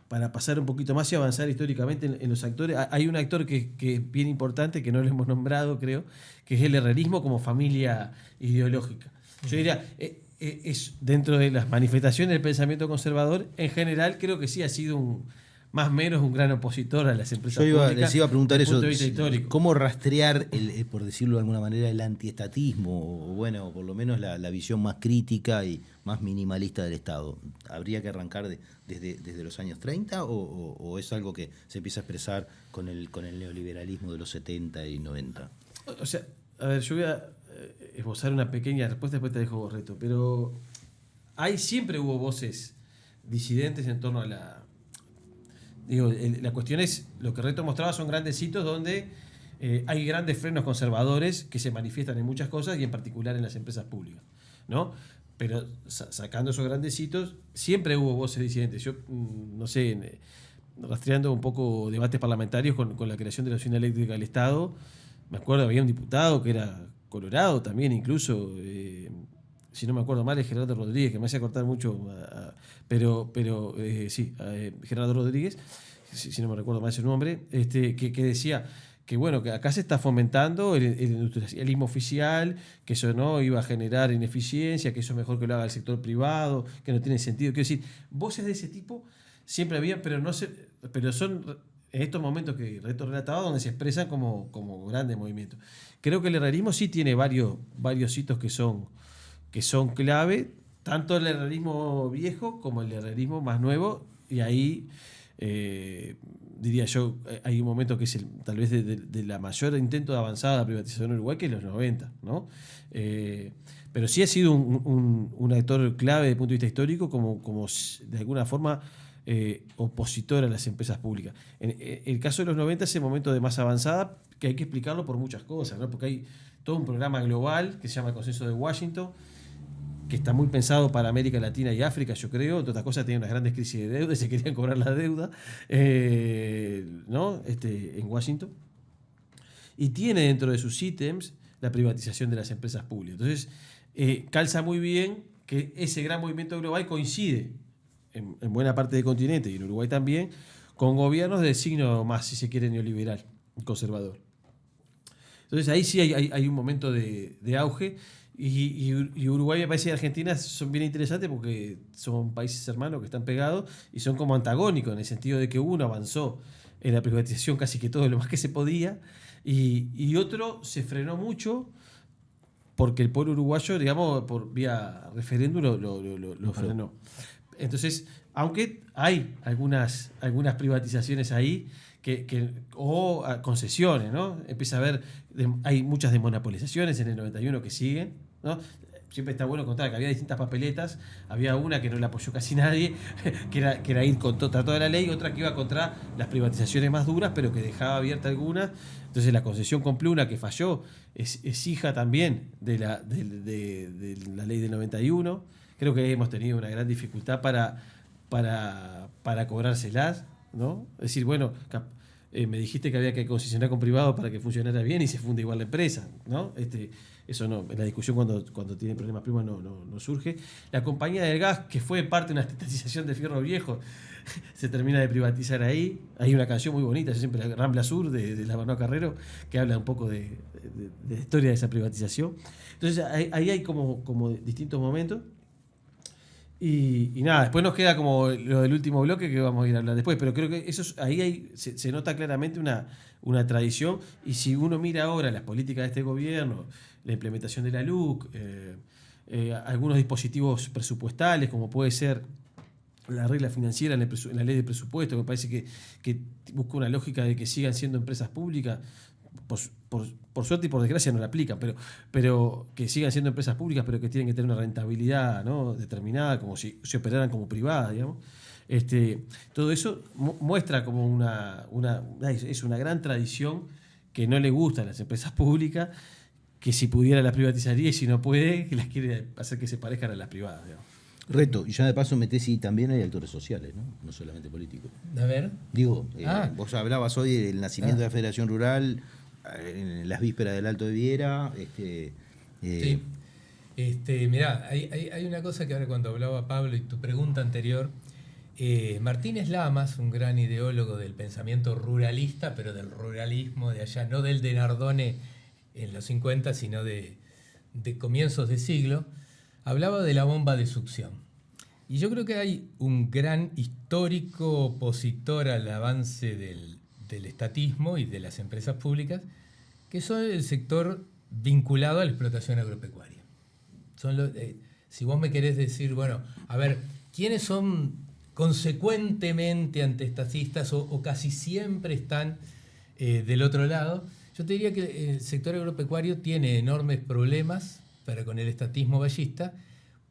para pasar un poquito más y avanzar históricamente en los actores, hay un actor que es bien importante, que no lo hemos nombrado, creo, que es el herrerismo como familia ideológica. Yo diría, es dentro de las manifestaciones del pensamiento conservador, en general creo que sí ha sido más o menos un gran opositor a las empresas públicas. Les iba a preguntar eso, ¿cómo rastrear, por decirlo de alguna manera, el antiestatismo, o bueno, por lo menos la visión más crítica y más minimalista del Estado? ¿Habría que arrancar desde los años 30 o es algo que se empieza a expresar con el neoliberalismo de los 70 y 90? O sea, a ver, yo voy a esbozar una pequeña respuesta, después te dejo Reto, pero siempre hubo voces disidentes en torno a la... Digo, la cuestión es, lo que Reto mostraba son grandes hitos donde hay grandes frenos conservadores que se manifiestan en muchas cosas y en particular en las empresas públicas, ¿no? Pero sacando esos grandes hitos, siempre hubo voces disidentes. Yo, no sé, rastreando un poco debates parlamentarios con la creación de la Sociedad Eléctrica del Estado, me acuerdo, había un diputado que era colorado también, incluso... si no me acuerdo mal, es Gerardo Rodríguez, que me hace cortar mucho, pero Gerardo Rodríguez, si no me recuerdo mal ese nombre, que decía que bueno, que acá se está fomentando el industrialismo oficial, que eso no iba a generar ineficiencia, que eso es mejor que lo haga el sector privado, que no tiene sentido. Quiero decir, voces de ese tipo siempre había, pero son en estos momentos que Reto relataba donde se expresan como grandes movimientos. Creo que el herrerismo sí tiene varios hitos que son clave, tanto el herrerismo viejo como el herrerismo más nuevo, y ahí diría yo, hay un momento que es tal vez de la mayor intento de avanzada privatización en Uruguay, que es los 90, ¿no? Pero sí ha sido un actor clave desde el punto de vista histórico, como de alguna forma opositor a las empresas públicas. En el caso de los 90 es el momento de más avanzada, que hay que explicarlo por muchas cosas, ¿no? Porque hay todo un programa global que se llama el Consenso de Washington, que está muy pensado para América Latina y África, yo creo. Entre otras cosas, tenían unas grandes crisis de deuda y se querían cobrar la deuda, ¿no? En Washington. Y tiene dentro de sus ítems la privatización de las empresas públicas. Entonces, calza muy bien que ese gran movimiento global coincide en buena parte del continente y en Uruguay también, con gobiernos de signo más, si se quiere, neoliberal, conservador. Entonces, ahí sí hay un momento de auge. Y Uruguay, me parece, y Argentina son bien interesantes porque son países hermanos que están pegados y son como antagónicos en el sentido de que uno avanzó en la privatización casi que todo lo más que se podía y otro se frenó mucho porque el pueblo uruguayo, digamos, por vía referéndum lo frenó. Entonces, aunque hay algunas privatizaciones ahí o concesiones, ¿no? Empieza a haber, hay muchas desmonopolizaciones en el 91 que siguen, ¿no? Siempre está bueno contar que había distintas papeletas, había una que no la apoyó casi nadie, que era ir contra toda la ley, otra que iba contra las privatizaciones más duras, pero que dejaba abierta algunas. Entonces la concesión con Pluna, que falló, es hija también de la ley del 91. Creo que hemos tenido una gran dificultad para cobrárselas, ¿no? Es decir, bueno, me dijiste que había que concesionar con privado para que funcionara bien y se funde igual la empresa, ¿no? Eso no, en la discusión cuando tiene problemas primos no surge. La compañía del gas, que fue parte de una estatización de Fierro Viejo, se termina de privatizar ahí. Hay una canción muy bonita, siempre la Rambla Sur de la Bernardo Carrero, que habla un poco de la historia de esa privatización. Entonces ahí hay como distintos momentos. Y nada, después nos queda como lo del último bloque que vamos a ir a hablar después, pero creo que ahí se nota claramente una tradición, y si uno mira ahora las políticas de este gobierno, la implementación de la LUC, algunos dispositivos presupuestales, como puede ser la regla financiera en la ley de presupuesto, me parece que busca una lógica de que sigan siendo empresas públicas. Por suerte y por desgracia no la aplican, pero que sigan siendo empresas públicas, pero que tienen que tener una rentabilidad, ¿no?, determinada, como si se operaran como privadas, digamos. Todo eso muestra como es una gran tradición que no le gusta a las empresas públicas, que si pudiera las privatizaría y si no puede, que las quiere hacer que se parezcan a las privadas, digamos. Reto, y ya de paso metés y también hay actores sociales, ¿no? No solamente políticos. A ver. Digo, vos hablabas hoy del nacimiento de la Federación Rural, en las vísperas del Alto de Viera. Sí. Mirá, hay una cosa que ahora cuando hablaba Pablo y tu pregunta anterior, Martínez Lamas, un gran ideólogo del pensamiento ruralista, pero del ruralismo de allá, no del de Nardone en los 50, sino de comienzos de siglo, hablaba de la bomba de succión. Y yo creo que hay un gran histórico opositor al avance del estatismo y de las empresas públicas, que son el sector vinculado a la explotación agropecuaria. Si vos me querés decir, bueno, a ver, ¿quiénes son consecuentemente antiestatistas o casi siempre están del otro lado? Yo te diría que el sector agropecuario tiene enormes problemas con el estatismo vallista,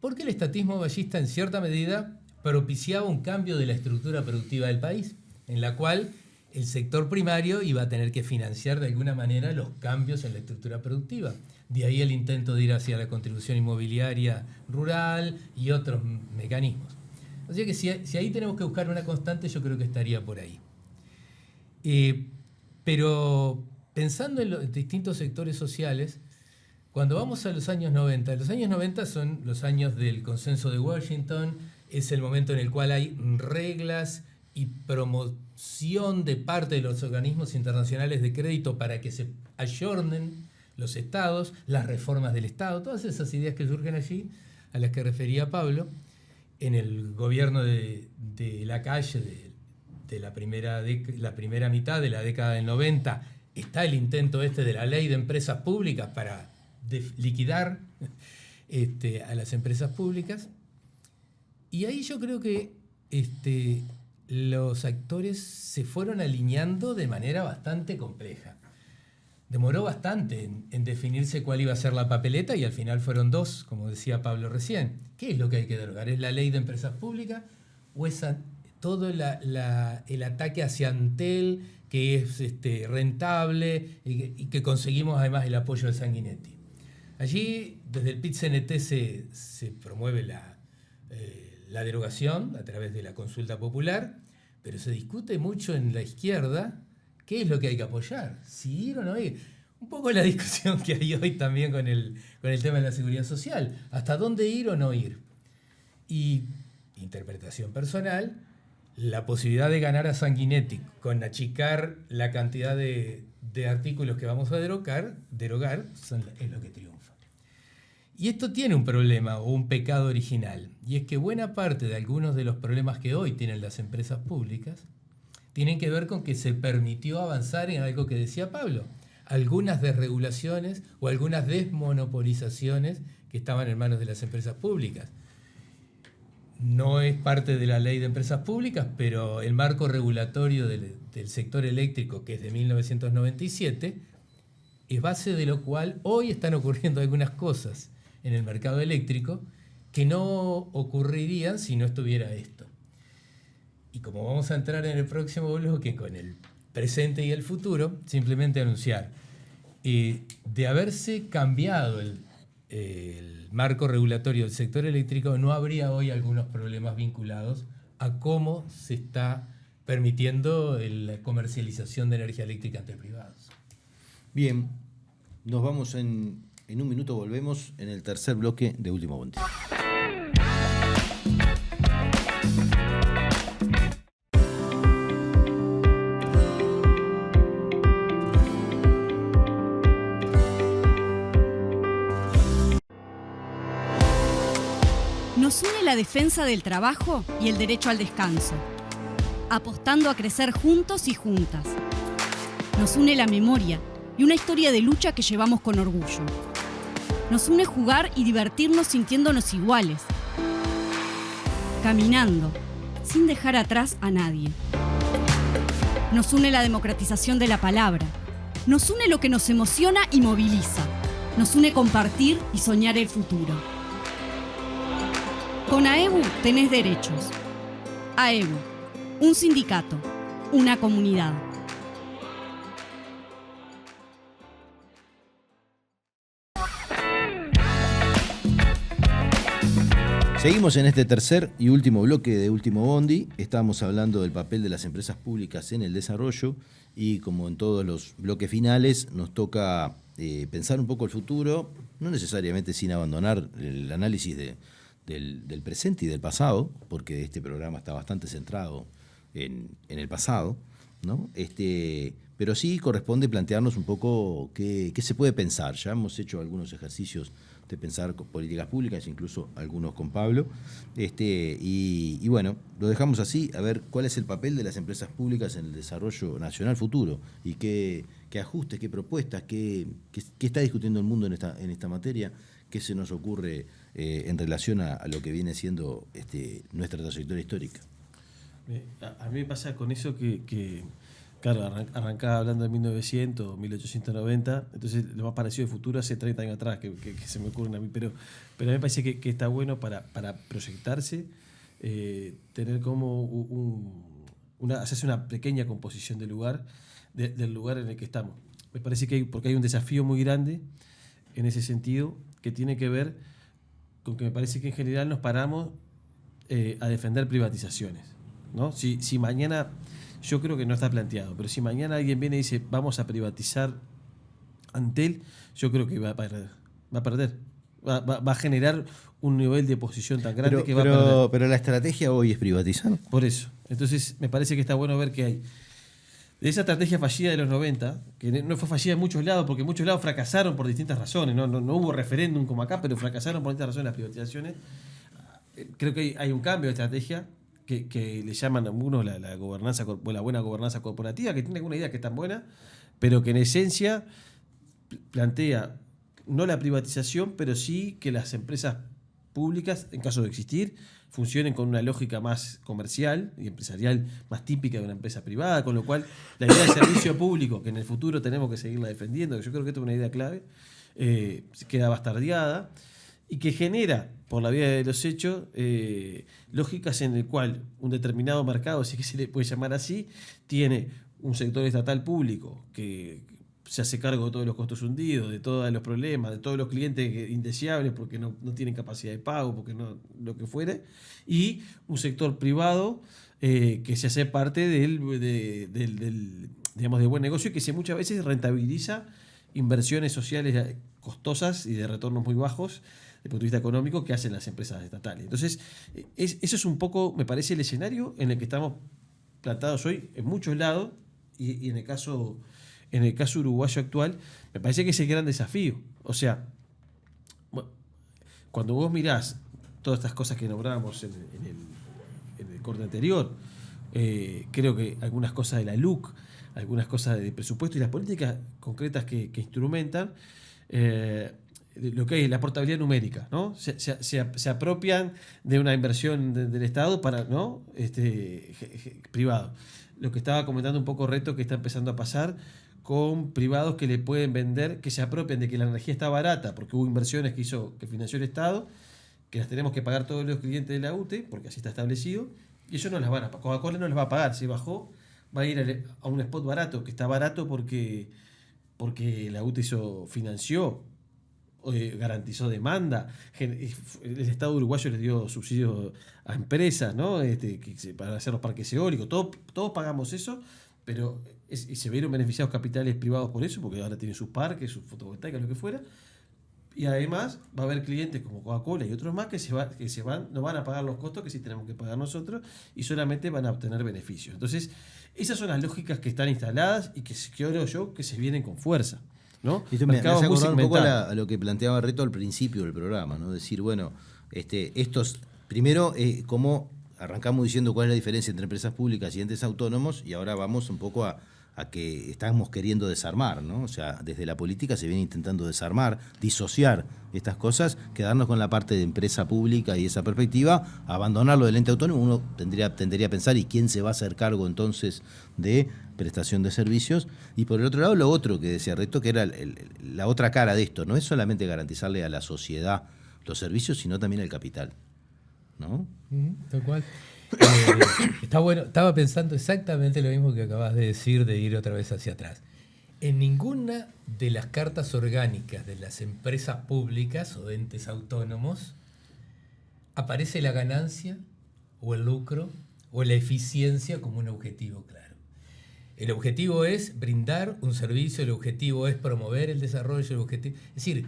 porque el estatismo vallista en cierta medida propiciaba un cambio de la estructura productiva del país, en la cual el sector primario iba a tener que financiar de alguna manera los cambios en la estructura productiva. De ahí el intento de ir hacia la contribución inmobiliaria rural y otros mecanismos. O sea que si ahí tenemos que buscar una constante, yo creo que estaría por ahí. Pero pensando en los distintos sectores sociales, cuando vamos a los años 90 son los años del Consenso de Washington, es el momento en el cual hay reglas y promoción de parte de los organismos internacionales de crédito para que se ayornen los estados, las reformas del Estado, todas esas ideas que surgen allí, a las que refería Pablo, en el gobierno de Lacalle de la primera mitad de la década del 90, está el intento de la ley de empresas públicas para liquidar a las empresas públicas. Y ahí yo creo que los actores se fueron alineando de manera bastante compleja. Demoró bastante en definirse cuál iba a ser la papeleta y al final fueron dos, como decía Pablo recién. ¿Qué es lo que hay que derogar? ¿Es la ley de empresas públicas o es todo el ataque hacia Antel, que es rentable y que conseguimos además el apoyo de Sanguinetti? Allí, desde el PIT-CNT se promueve la derogación a través de la consulta popular, pero se discute mucho en la izquierda qué es lo que hay que apoyar, si ir o no ir. Un poco la discusión que hay hoy también con el tema de la seguridad social, hasta dónde ir o no ir. Y interpretación personal, la posibilidad de ganar a Sanguinetti con achicar la cantidad de artículos que vamos a derogar es lo que triunfa. Y esto tiene un problema o un pecado original, y es que buena parte de algunos de los problemas que hoy tienen las empresas públicas tienen que ver con que se permitió avanzar en algo que decía Pablo, algunas desregulaciones o algunas desmonopolizaciones que estaban en manos de las empresas públicas. No es parte de la ley de empresas públicas, pero el marco regulatorio del sector eléctrico, que es de 1997, es base de lo cual hoy están ocurriendo algunas cosas en el mercado eléctrico que no ocurrirían si no estuviera esto. Y como vamos a entrar en el próximo bloque con el presente y el futuro, simplemente anunciar, de haberse cambiado el marco regulatorio del sector eléctrico, no habría hoy algunos problemas vinculados a cómo se está permitiendo la comercialización de energía eléctrica ante privados. Bien, nos vamos en un minuto, volvemos en el tercer bloque de Último Bondi. Nos une la defensa del trabajo y el derecho al descanso, apostando a crecer juntos y juntas. Nos une la memoria y una historia de lucha que llevamos con orgullo. Nos une jugar y divertirnos sintiéndonos iguales, caminando, sin dejar atrás a nadie. Nos une la democratización de la palabra. Nos une lo que nos emociona y moviliza. Nos une compartir y soñar el futuro. Con AEBU tenés derechos. AEBU, un sindicato, una comunidad. Seguimos en este tercer y último bloque de Último Bondi. Estábamos hablando del papel de las empresas públicas en el desarrollo y, como en todos los bloques finales, nos toca pensar un poco el futuro, no necesariamente sin abandonar el análisis del presente y del pasado, porque este programa está bastante centrado en el pasado, ¿no? Pero sí corresponde plantearnos un poco qué se puede pensar. Ya hemos hecho algunos ejercicios de pensar políticas públicas, incluso algunos con Pablo. Y bueno, lo dejamos así, a ver cuál es el papel de las empresas públicas en el desarrollo nacional futuro y qué ajustes, qué propuestas, qué está discutiendo el mundo en esta materia, qué se nos ocurre en relación a lo que viene siendo nuestra trayectoria histórica. A mí me pasa con eso que claro, arrancaba hablando de 1900, 1890, entonces lo más parecido de futuro hace 30 años atrás que se me ocurren a mí, pero a mí me parece que está bueno para proyectarse, tener como hacerse una pequeña composición del lugar en el que estamos. Me parece porque hay un desafío muy grande en ese sentido que tiene que ver con que me parece que en general nos paramos a defender privatizaciones, ¿no? Si mañana, yo creo que no está planteado, pero si mañana alguien viene y dice vamos a privatizar Antel, yo creo que va a perder. Va a generar un nivel de posición tan grande que va a perder. Pero la estrategia hoy es privatizar. Por eso. Entonces me parece que está bueno ver que hay de esa estrategia fallida de los 90, que no fue fallida en muchos lados, porque en muchos lados fracasaron por distintas razones, no hubo referéndum como acá, pero fracasaron por distintas razones las privatizaciones. Creo que hay un cambio de estrategia que le llaman a algunos la gobernanza, la buena gobernanza corporativa, que tiene alguna idea que es tan buena, pero que en esencia plantea no la privatización, pero sí que las empresas públicas, en caso de existir, funcionen con una lógica más comercial y empresarial más típica de una empresa privada, con lo cual la idea de servicio público, que en el futuro tenemos que seguirla defendiendo, que yo creo que esto es una idea clave, queda bastardeada, y que genera, por la vía de los hechos, lógicas en el cual un determinado mercado, si es que se le puede llamar así, tiene un sector estatal público que se hace cargo de todos los costos hundidos, de todos los problemas, de todos los clientes indeseables porque no tienen capacidad de pago, porque no lo que fuere, y un sector privado que se hace parte del buen negocio y que muchas veces rentabiliza inversiones sociales costosas y de retornos muy bajos desde el punto de vista económico que hacen las empresas estatales. Entonces, eso es un poco, me parece, el escenario en el que estamos plantados hoy en muchos lados y en el caso uruguayo actual, me parece que es el gran desafío. O sea, bueno, cuando vos mirás todas estas cosas que nombrábamos en el corte anterior, creo que algunas cosas de la LUC, algunas cosas de presupuesto y las políticas concretas que instrumentan, lo que es la portabilidad numérica, ¿no? Se apropian de una inversión del Estado para, ¿no? Privado. Lo que estaba comentando un poco Reto, que está empezando a pasar con privados que le pueden vender, que se apropian de que la energía está barata, porque hubo inversiones que financió el Estado, que las tenemos que pagar todos los clientes de la UTE, porque así está establecido, y ellos no las van a pagar. Coca-Cola no les va a pagar, si bajó, va a ir a un spot barato, que está barato porque la UTE financió, garantizó demanda, el Estado uruguayo les dio subsidios a empresas, ¿no? Para hacer los parques eólicos, todos pagamos eso, pero y se vieron beneficiados capitales privados por eso, porque ahora tienen sus parques, sus fotovoltaicas, lo que fuera, y además va a haber clientes como Coca-Cola y otros más que no van a pagar los costos que sí tenemos que pagar nosotros y solamente van a obtener beneficios. Entonces, esas son las lógicas que están instaladas y que creo yo que se vienen con fuerza, ¿no? Y me hace acordar un poco a lo que planteaba Reto al principio del programa, ¿no? Decir, bueno, primero, cómo arrancamos diciendo cuál es la diferencia entre empresas públicas y entes autónomos, y ahora vamos un poco a que estamos queriendo desarmar, ¿no? O sea, desde la política se viene intentando desarmar, disociar estas cosas, quedarnos con la parte de empresa pública y esa perspectiva, abandonarlo del ente autónomo. Uno tendería a pensar, ¿y quién se va a hacer cargo entonces de prestación de servicios? Y por el otro lado, lo otro que decía Reto, que era la otra cara de esto, no es solamente garantizarle a la sociedad los servicios, sino también el capital, ¿no? Tal cual. Está bueno, estaba pensando exactamente lo mismo que acabas de decir, de ir otra vez hacia atrás. En ninguna de las cartas orgánicas de las empresas públicas o de entes autónomos aparece la ganancia o el lucro o la eficiencia como un objetivo claro. El objetivo es brindar un servicio, el objetivo es promover el desarrollo, el objetivo... Es decir,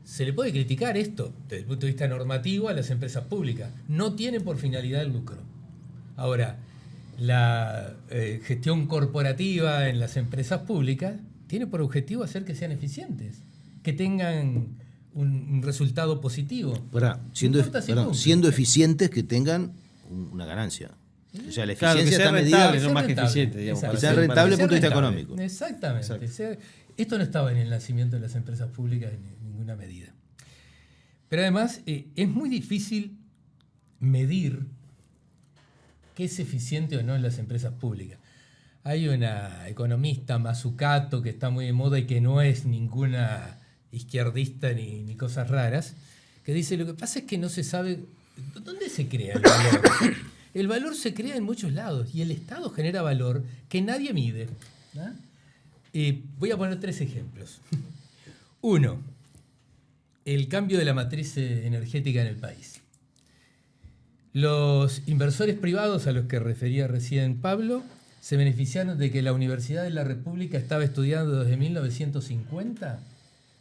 se le puede criticar esto desde el punto de vista normativo a las empresas públicas. No tienen por finalidad el lucro. Ahora, la gestión corporativa en las empresas públicas tiene por objetivo hacer que sean eficientes, que tengan un resultado positivo. Siendo eficientes, que tengan una ganancia. O sea, la eficiencia que sea está rentable, medida, no más que eficiente, digamos. Que sea rentable desde el punto de vista económico. Exactamente. Exacto. Esto no estaba en el nacimiento de las empresas públicas en ninguna medida. Pero además es muy difícil medir qué es eficiente o no en las empresas públicas. Hay una economista, Mazzucato, que está muy de moda y que no es ninguna izquierdista ni cosas raras, que dice, lo que pasa es que no se sabe dónde se crea el valor. El valor se crea en muchos lados y el Estado genera valor que nadie mide, ¿no? Voy a poner 3 ejemplos. 1, el cambio de la matriz energética en el país. Los inversores privados a los que refería recién Pablo se beneficiaron de que la Universidad de la República estaba estudiando desde 1950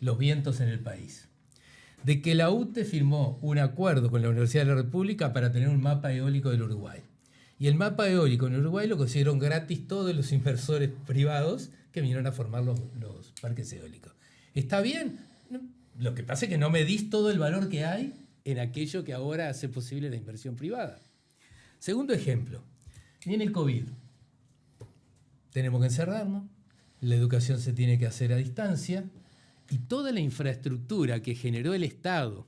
los vientos en el país. De que la UTE firmó un acuerdo con la Universidad de la República para tener un mapa eólico del Uruguay. Y el mapa eólico en Uruguay lo consiguieron gratis todos los inversores privados que vinieron a formar los parques eólicos. ¿Está bien? Lo que pasa es que no medís todo el valor que hay en aquello que ahora hace posible la inversión privada. Segundo ejemplo, viene el COVID. Tenemos que encerrarnos, la educación se tiene que hacer a distancia y toda la infraestructura que generó el Estado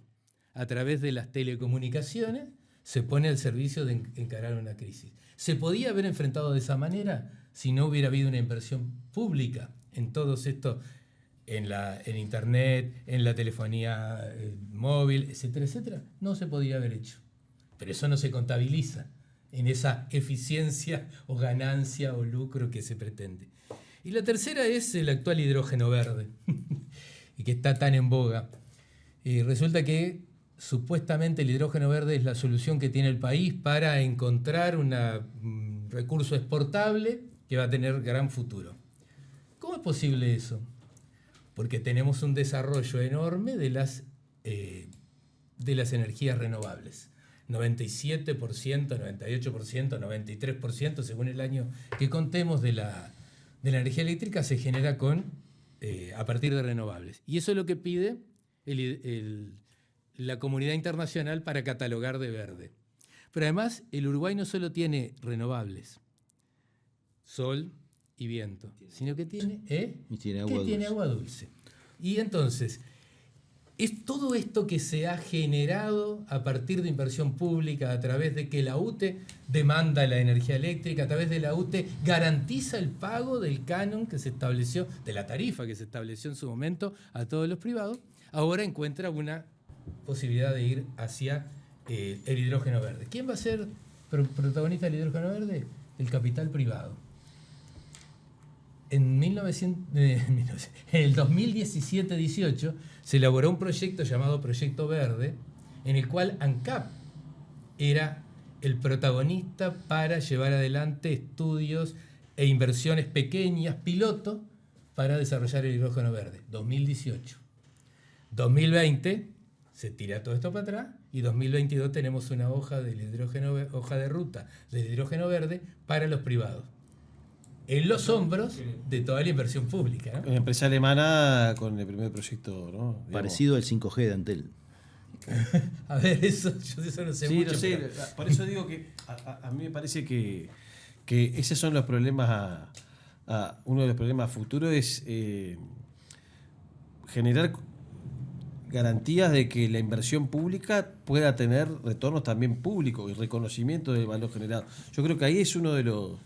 a través de las telecomunicaciones se pone al servicio de encarar una crisis. ¿Se podía haber enfrentado de esa manera si no hubiera habido una inversión pública en todos estos, en Internet, en la telefonía móvil, etcétera, etcétera? No se podía haber hecho. Pero eso no se contabiliza en esa eficiencia o ganancia o lucro que se pretende. Y la tercera es el actual hidrógeno verde, y que está tan en boga. Y resulta que supuestamente el hidrógeno verde es la solución que tiene el país para encontrar un recurso exportable que va a tener gran futuro. ¿Cómo es posible eso? Porque tenemos un desarrollo enorme de las energías renovables. 97%, 98%, 93%, según el año que contemos, de la energía eléctrica se genera a partir de renovables. Y eso es lo que pide la comunidad internacional para catalogar de verde. Pero además, el Uruguay no solo tiene renovables, sol y viento, sino que tiene agua dulce. Y entonces, es todo esto que se ha generado a partir de inversión pública, a través de que la UTE demanda la energía eléctrica, a través de la UTE garantiza el pago del canon que se estableció, de la tarifa que se estableció en su momento a todos los privados, ahora encuentra una posibilidad de ir hacia el hidrógeno verde. ¿Quién va a ser protagonista del hidrógeno verde? El capital privado. En el 2017-18 se elaboró un proyecto llamado Proyecto Verde, en el cual ANCAP era el protagonista para llevar adelante estudios e inversiones pequeñas, piloto, para desarrollar el hidrógeno verde. 2018. 2020 se tira todo esto para atrás y 2022 tenemos una hoja de ruta del hidrógeno verde para los privados, en los hombros de toda la inversión pública, ¿no? Una empresa alemana con el primer proyecto, ¿no? Digamos. Parecido al 5G de Antel. A ver, eso no sé mucho. No sé, pero por eso digo que a mí me parece que esos son los problemas, uno de los problemas futuros es generar garantías de que la inversión pública pueda tener retornos también públicos y reconocimiento del valor generado. Yo creo que ahí es uno de los...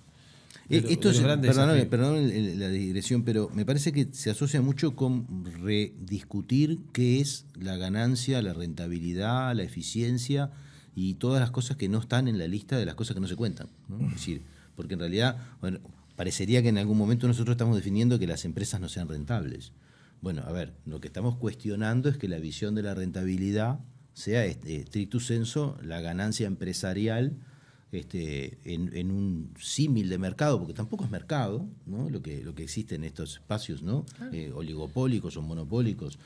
Perdóname la digresión, pero me parece que se asocia mucho con rediscutir qué es la ganancia, la rentabilidad, la eficiencia y todas las cosas que no están en la lista de las cosas que no se cuentan, ¿no? Es decir, porque en realidad, bueno, parecería que en algún momento nosotros estamos definiendo que las empresas no sean rentables. Bueno, a ver, lo que estamos cuestionando es que la visión de la rentabilidad sea stricto sensu la ganancia empresarial en un símil de mercado, porque tampoco es mercado, ¿no? Lo que existe en estos espacios, ¿no? Oligopólicos o monopólicos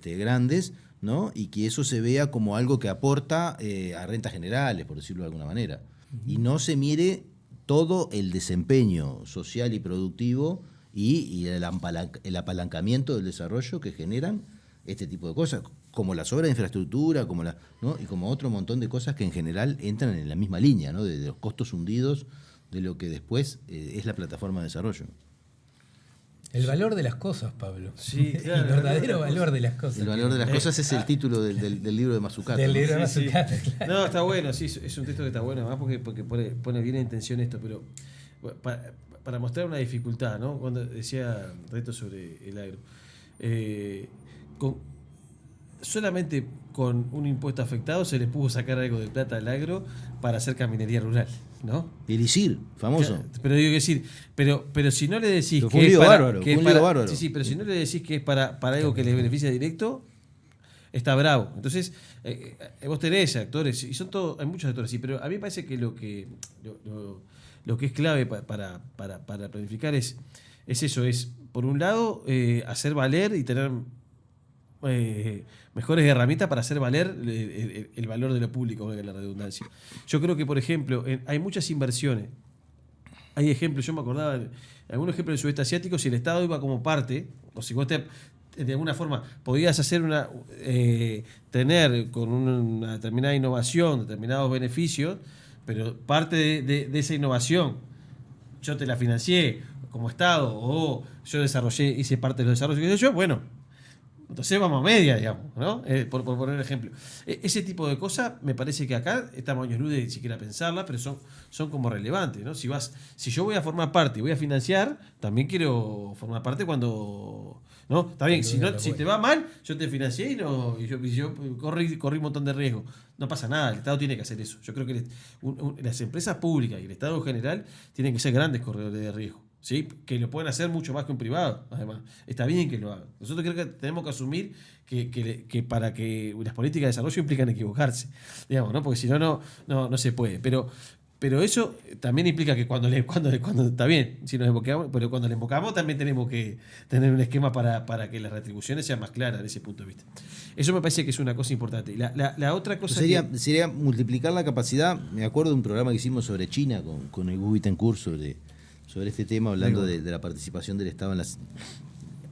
grandes, ¿no? Y que eso se vea como algo que aporta a rentas generales, por decirlo de alguna manera. Y no se mire todo el desempeño social y productivo y el apalancamiento del desarrollo que generan este tipo de cosas, como las obras de infraestructura, ¿no? Y como otro montón de cosas que en general entran en la misma línea, ¿no? De los costos hundidos de lo que después es la plataforma de desarrollo. El valor de las cosas, Pablo. Sí, claro, el verdadero valor de las cosas. El valor de las cosas es el título del libro de Mazzucato. Del libro de Sí, Mazzucato, sí. claro. No, está bueno, sí, es un texto que está bueno, además porque pone bien en intención esto, pero para mostrar una dificultad, ¿no? Cuando decía Reto sobre el agro, solamente con un impuesto afectado se le pudo sacar algo de plata al agro para hacer caminería rural, ¿no? El ISIR, famoso. Pero digo que decir, pero si no le decís Pero que es para, bárbaro. sí, pero si no le decís que es para algo que les beneficia directo, está bravo. Entonces, vos tenés actores, y son todos, hay muchos actores, sí, pero a mí me parece que lo que es clave para planificar es eso, es por un lado hacer valer y tener mejores herramientas para hacer valer el valor de lo público, valga la redundancia. Yo creo que, por ejemplo, hay muchas inversiones. Hay ejemplos, yo me acordaba de algunos ejemplos del sudeste asiático, si el Estado iba como parte, o si vos de alguna forma podías hacer tener con una determinada innovación, determinados beneficios, pero parte de esa innovación yo te la financié como Estado, o yo hice parte de los desarrollos que hice yo, bueno, entonces vamos a media, digamos, ¿no? Por poner ejemplo. Ese tipo de cosas me parece que acá estamos años luz de siquiera pensarla, pero son como relevantes, ¿no? Si yo voy a formar parte y voy a financiar, también quiero formar parte cuando... ¿no? Está bien, si te va mal, yo te financié y yo corrí un montón de riesgo. No pasa nada, el Estado tiene que hacer eso. Yo creo que las empresas públicas y el Estado en general tienen que ser grandes corredores de riesgo. ¿Sí? Que lo pueden hacer mucho más que un privado, además. Está bien que lo hagan. Nosotros creo que tenemos que asumir que para que las políticas de desarrollo implican equivocarse, digamos, ¿no? Porque si no se puede. Pero eso también implica que cuando está bien, si nos embocamos, pero cuando le embocamos también tenemos que tener un esquema para que las retribuciones sean más claras de ese punto de vista. Eso me parece que es una cosa importante. La otra cosa sería multiplicar la capacidad. Me acuerdo de un programa que hicimos sobre China con el Gu Bittencourt sobre este tema, hablando de la participación del Estado en la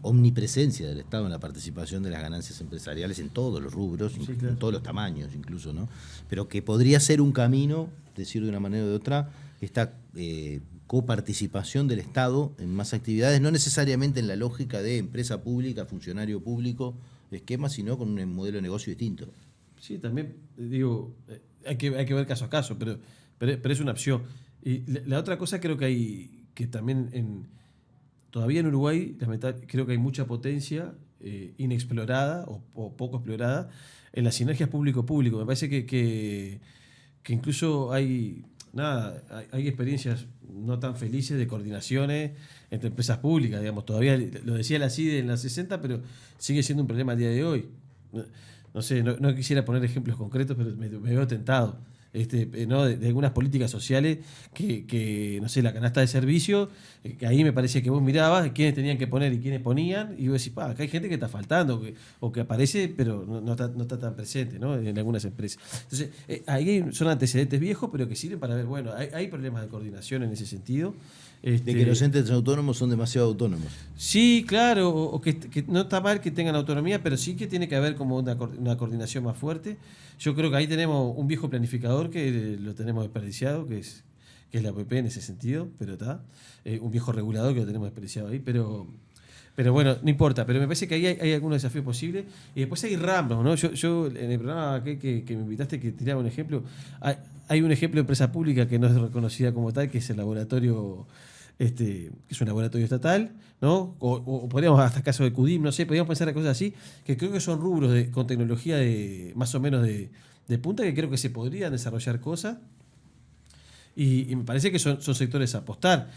omnipresencia del Estado en la participación de las ganancias empresariales en todos los rubros, sí, claro, en todos los tamaños incluso, ¿no? Pero que podría ser un camino, decir de una manera o de otra, esta coparticipación del Estado en más actividades, no necesariamente en la lógica de empresa pública, funcionario público, esquema, sino con un modelo de negocio distinto. Sí, también digo, hay que ver caso a caso, pero es una opción. Y la otra cosa creo que hay que también todavía en Uruguay creo que hay mucha potencia inexplorada o poco explorada en las sinergias público-público. Me parece que incluso hay experiencias no tan felices de coordinaciones entre empresas públicas, digamos. Todavía lo decía la CIDE en los 60, pero sigue siendo un problema al día de hoy. No sé, no quisiera poner ejemplos concretos, pero me veo tentado. ¿No? de algunas políticas sociales que no sé, la canasta de servicio, que ahí me parecía que vos mirabas quiénes tenían que poner y quiénes ponían, y vos decís, acá hay gente que está faltando, o que aparece, pero no está tan presente, ¿no? En algunas empresas. Entonces, ahí son antecedentes viejos, pero que sirven para ver, bueno, hay problemas de coordinación en ese sentido. De que los entes autónomos son demasiado autónomos. Sí, claro, o que no está mal que tengan autonomía, pero sí que tiene que haber como una coordinación más fuerte. Yo creo que ahí tenemos un viejo planificador que lo tenemos desperdiciado, que es la APP en ese sentido, pero está. Un viejo regulador que lo tenemos desperdiciado ahí, pero bueno, no importa. Pero me parece que ahí hay algunos desafíos posibles. Y después hay ramos, ¿no? Yo en el programa que me invitaste, que tiraba un ejemplo, hay un ejemplo de empresa pública que no es reconocida como tal, que es el laboratorio... que es un laboratorio estatal, ¿no? O podríamos, hasta caso de CUDIM, no sé, podríamos pensar en cosas así, que creo que son rubros con tecnología más o menos de punta, que creo que se podrían desarrollar cosas, y me parece que son sectores a apostar.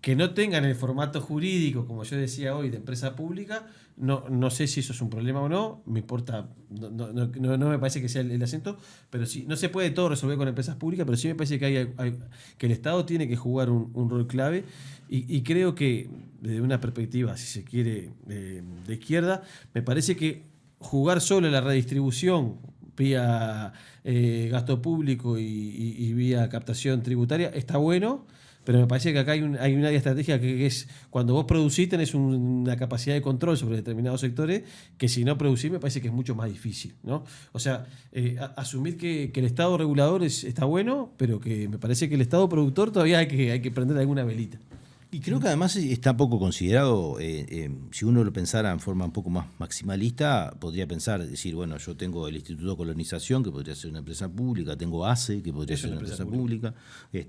Que no tengan el formato jurídico, como yo decía hoy, de empresa pública, no sé si eso es un problema o no, me importa, no me parece que sea el acento, pero sí, no se puede todo resolver con empresas públicas, pero sí me parece que que el Estado tiene que jugar un rol clave y creo que desde una perspectiva, si se quiere, de izquierda, me parece que jugar solo en la redistribución vía gasto público y vía captación tributaria está bueno. Pero me parece que acá hay una estrategia que es cuando vos producís tenés una capacidad de control sobre determinados sectores que si no producís me parece que es mucho más difícil, ¿no? O sea, asumir que el Estado regulador está bueno, pero que me parece que el Estado productor todavía hay que prender alguna velita. Y creo que además está poco considerado, si uno lo pensara en forma un poco más maximalista, podría decir, bueno, yo tengo el Instituto de Colonización, que podría ser una empresa pública, tengo ACE, que podría ser una empresa pública.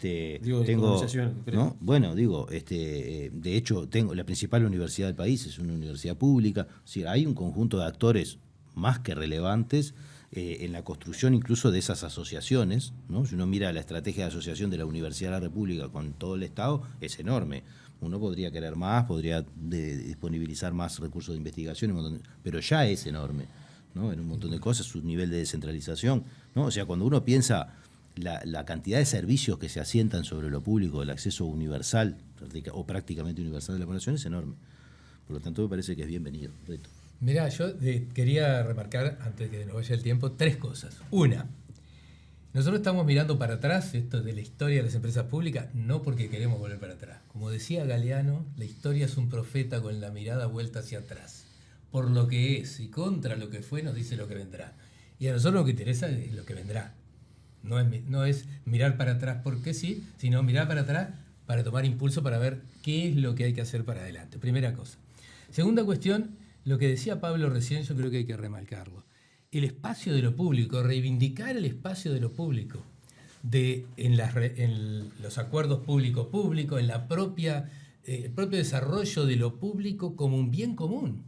Tengo, ¿no? Bueno, de hecho, tengo la principal universidad del país, es una universidad pública. Es decir, hay un conjunto de actores más que relevantes en la construcción incluso de esas asociaciones, ¿no? Si uno mira la estrategia de asociación de la Universidad de la República con todo el Estado, es enorme. Uno podría querer más, podría disponibilizar más recursos de investigación, pero ya es enorme, ¿no? En un montón de cosas, su nivel de descentralización, ¿no? O sea, cuando uno piensa la cantidad de servicios que se asientan sobre lo público, el acceso universal o prácticamente universal de la población es enorme. Por lo tanto, me parece que es bienvenido. Reto. Mirá, yo quería remarcar, antes de que nos vaya el tiempo, 3 cosas. Una, nosotros estamos mirando para atrás, esto de la historia de las empresas públicas, no porque queremos volver para atrás. Como decía Galeano, la historia es un profeta con la mirada vuelta hacia atrás. Por lo que es y contra lo que fue, nos dice lo que vendrá. Y a nosotros lo que interesa es lo que vendrá. No es mirar para atrás porque sí, sino mirar para atrás para tomar impulso, para ver qué es lo que hay que hacer para adelante. Primera cosa. Segunda cuestión, lo que decía Pablo recién, yo creo que hay que remarcarlo. El espacio de lo público, reivindicar el espacio de lo público, en los acuerdos público-público, en el propio desarrollo de lo público como un bien común.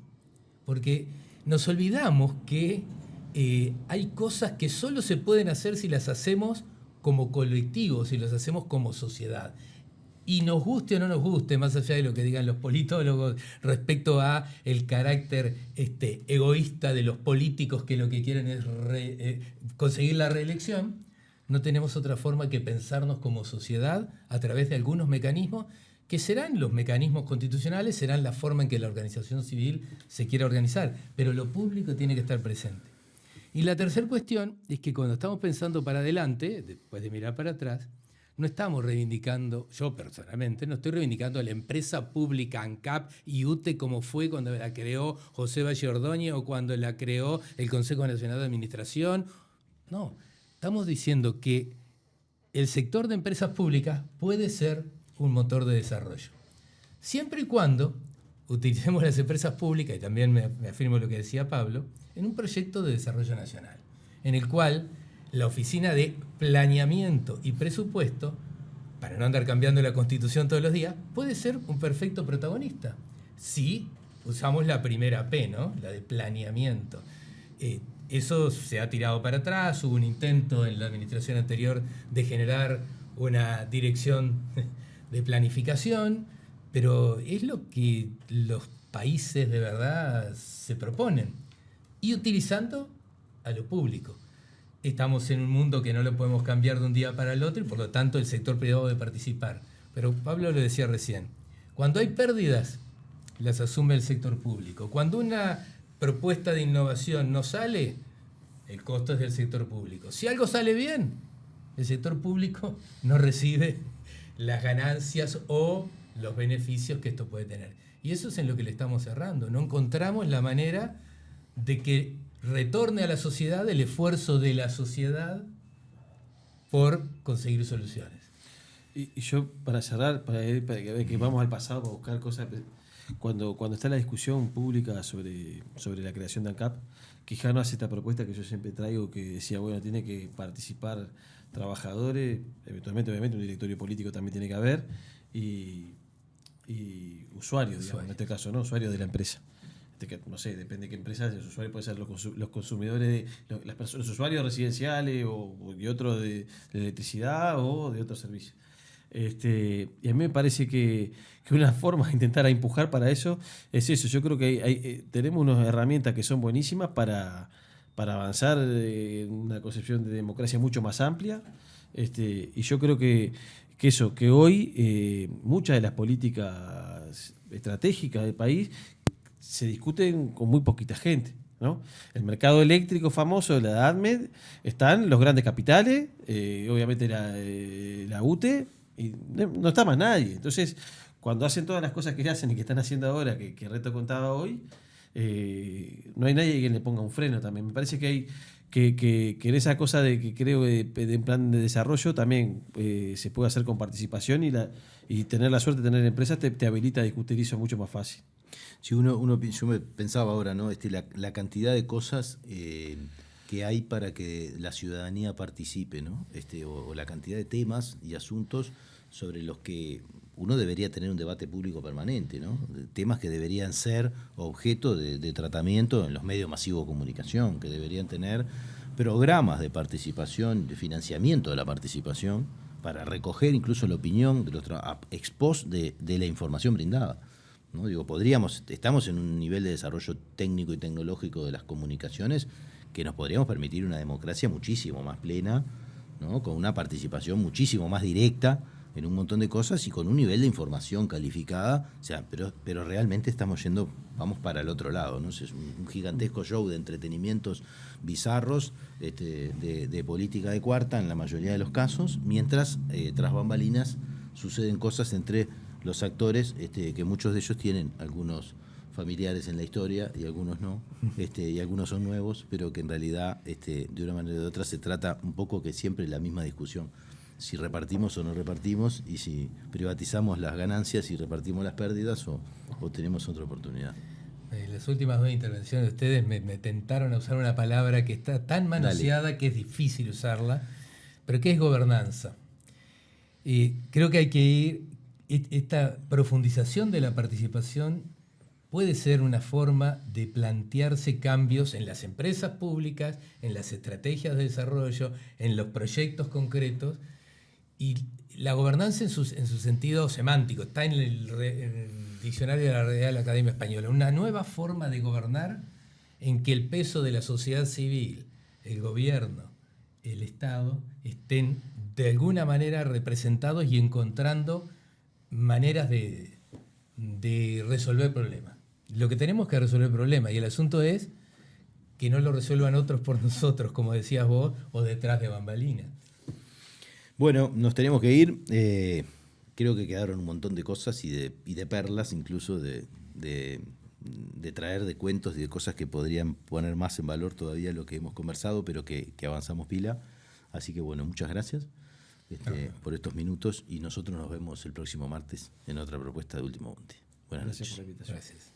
Porque nos olvidamos que hay cosas que solo se pueden hacer si las hacemos como colectivo, si las hacemos como sociedad. Y nos guste o no nos guste, más allá de lo que digan los politólogos respecto a el carácter egoísta de los políticos que lo que quieren es conseguir la reelección, no tenemos otra forma que pensarnos como sociedad a través de algunos mecanismos que serán los mecanismos constitucionales, serán la forma en que la organización civil se quiera organizar, pero lo público tiene que estar presente. Y la tercera cuestión es que cuando estamos pensando para adelante, después de mirar para atrás, no estamos reivindicando, yo personalmente, no estoy reivindicando a la empresa pública ANCAP y UTE como fue cuando la creó José Valle Ordóñez o cuando la creó el Consejo Nacional de Administración. No, estamos diciendo que el sector de empresas públicas puede ser un motor de desarrollo. Siempre y cuando utilicemos las empresas públicas, y también me afirmo lo que decía Pablo, en un proyecto de desarrollo nacional, en el cual la Oficina de Planeamiento y Presupuesto, para no andar cambiando la Constitución todos los días, puede ser un perfecto protagonista. Si usamos la primera P, ¿no? La de planeamiento. Eso se ha tirado para atrás, hubo un intento en la administración anterior de generar una dirección de planificación, pero es lo que los países de verdad se proponen, y utilizando a lo público. Estamos en un mundo que no lo podemos cambiar de un día para el otro y por lo tanto el sector privado debe participar. Pero Pablo lo decía recién, cuando hay pérdidas, las asume el sector público. Cuando una propuesta de innovación no sale, el costo es del sector público. Si algo sale bien, el sector público no recibe las ganancias o los beneficios que esto puede tener. Y eso es en lo que le estamos cerrando. No encontramos la manera de que retorne a la sociedad el esfuerzo de la sociedad por conseguir soluciones. Y yo, para cerrar, para que vamos al pasado, para buscar cosas, cuando está la discusión pública sobre la creación de ANCAP, Quijano hace esta propuesta que yo siempre traigo, que decía, bueno, tiene que participar trabajadores, eventualmente, obviamente, un directorio político también tiene que haber, y usuarios, digamos, en este caso, ¿no? Usuarios de la empresa. No sé, depende de qué empresa, los usuarios pueden ser los consumidores, las personas, los usuarios residenciales y otros de electricidad o de otros servicios. Y a mí me parece que una forma de intentar empujar para eso es eso. Yo creo que tenemos unas herramientas que son buenísimas para avanzar en una concepción de democracia mucho más amplia. Y yo creo que hoy muchas de las políticas estratégicas del país se discuten con muy poquita gente, ¿no? El mercado eléctrico famoso de la ADMED están los grandes capitales, obviamente la UTE, y no está más nadie. Entonces, cuando hacen todas las cosas que hacen y que están haciendo ahora, que Reto contaba hoy, no hay nadie que le ponga un freno también. Me parece que hay que en esa cosa de que creo de un plan de desarrollo también se puede hacer con participación y tener la suerte de tener empresas te habilita a discutir eso mucho más fácil. Si yo me pensaba ahora, ¿no? La cantidad de cosas que hay para que la ciudadanía participe, ¿no? O la cantidad de temas y asuntos sobre los que uno debería tener un debate público permanente, ¿no? Temas que deberían ser objeto de tratamiento en los medios masivos de comunicación, que deberían tener programas de participación, de financiamiento de la participación, para recoger incluso la opinión de los ex post de la información brindada, ¿no? Estamos en un nivel de desarrollo técnico y tecnológico de las comunicaciones que nos podríamos permitir una democracia muchísimo más plena, ¿no? Con una participación muchísimo más directa en un montón de cosas y con un nivel de información calificada, pero realmente vamos para el otro lado, ¿no? Es un gigantesco show de entretenimientos bizarros, de política de cuarta en la mayoría de los casos, mientras tras bambalinas suceden cosas entre los actores, que muchos de ellos tienen algunos familiares en la historia y algunos no, y algunos son nuevos, pero que en realidad de una manera o de otra se trata un poco que siempre es la misma discusión. Si repartimos o no repartimos, y si privatizamos las ganancias y repartimos las pérdidas o tenemos otra oportunidad. En las últimas 2 intervenciones de ustedes me tentaron a usar una palabra que está tan manoseada que es difícil usarla, pero que es gobernanza. Y creo que hay que ir, esta profundización de la participación puede ser una forma de plantearse cambios en las empresas públicas, en las estrategias de desarrollo, en los proyectos concretos. Y la gobernanza en su sentido semántico está en el diccionario de la Real Academia Española. Una nueva forma de gobernar en que el peso de la sociedad civil, el gobierno, el Estado, estén de alguna manera representados y encontrando maneras de resolver problemas. Lo que tenemos que resolver problemas, y el asunto es que no lo resuelvan otros por nosotros, como decías vos, o detrás de bambalinas. Bueno, nos tenemos que ir. Creo que quedaron un montón de cosas y de perlas, incluso de traer de cuentos y de cosas que podrían poner más en valor todavía lo que hemos conversado, pero que avanzamos pila. Así que bueno, muchas gracias por estos minutos y nosotros nos vemos el próximo martes en otra propuesta de Último Bondi. Buenas noches. Gracias por la invitación. Gracias.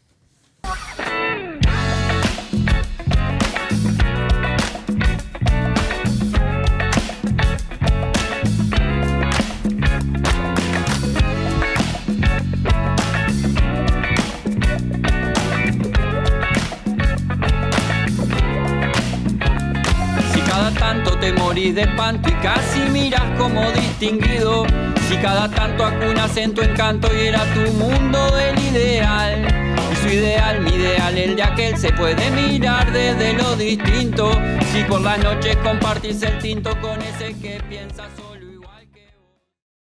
Te morís de espanto y casi miras como distinguido. Si cada tanto acunas en tu encanto y era tu mundo el ideal. Y su ideal, mi ideal, el de aquel se puede mirar desde lo distinto. Si por las noches compartís el tinto con ese que piensas hoy.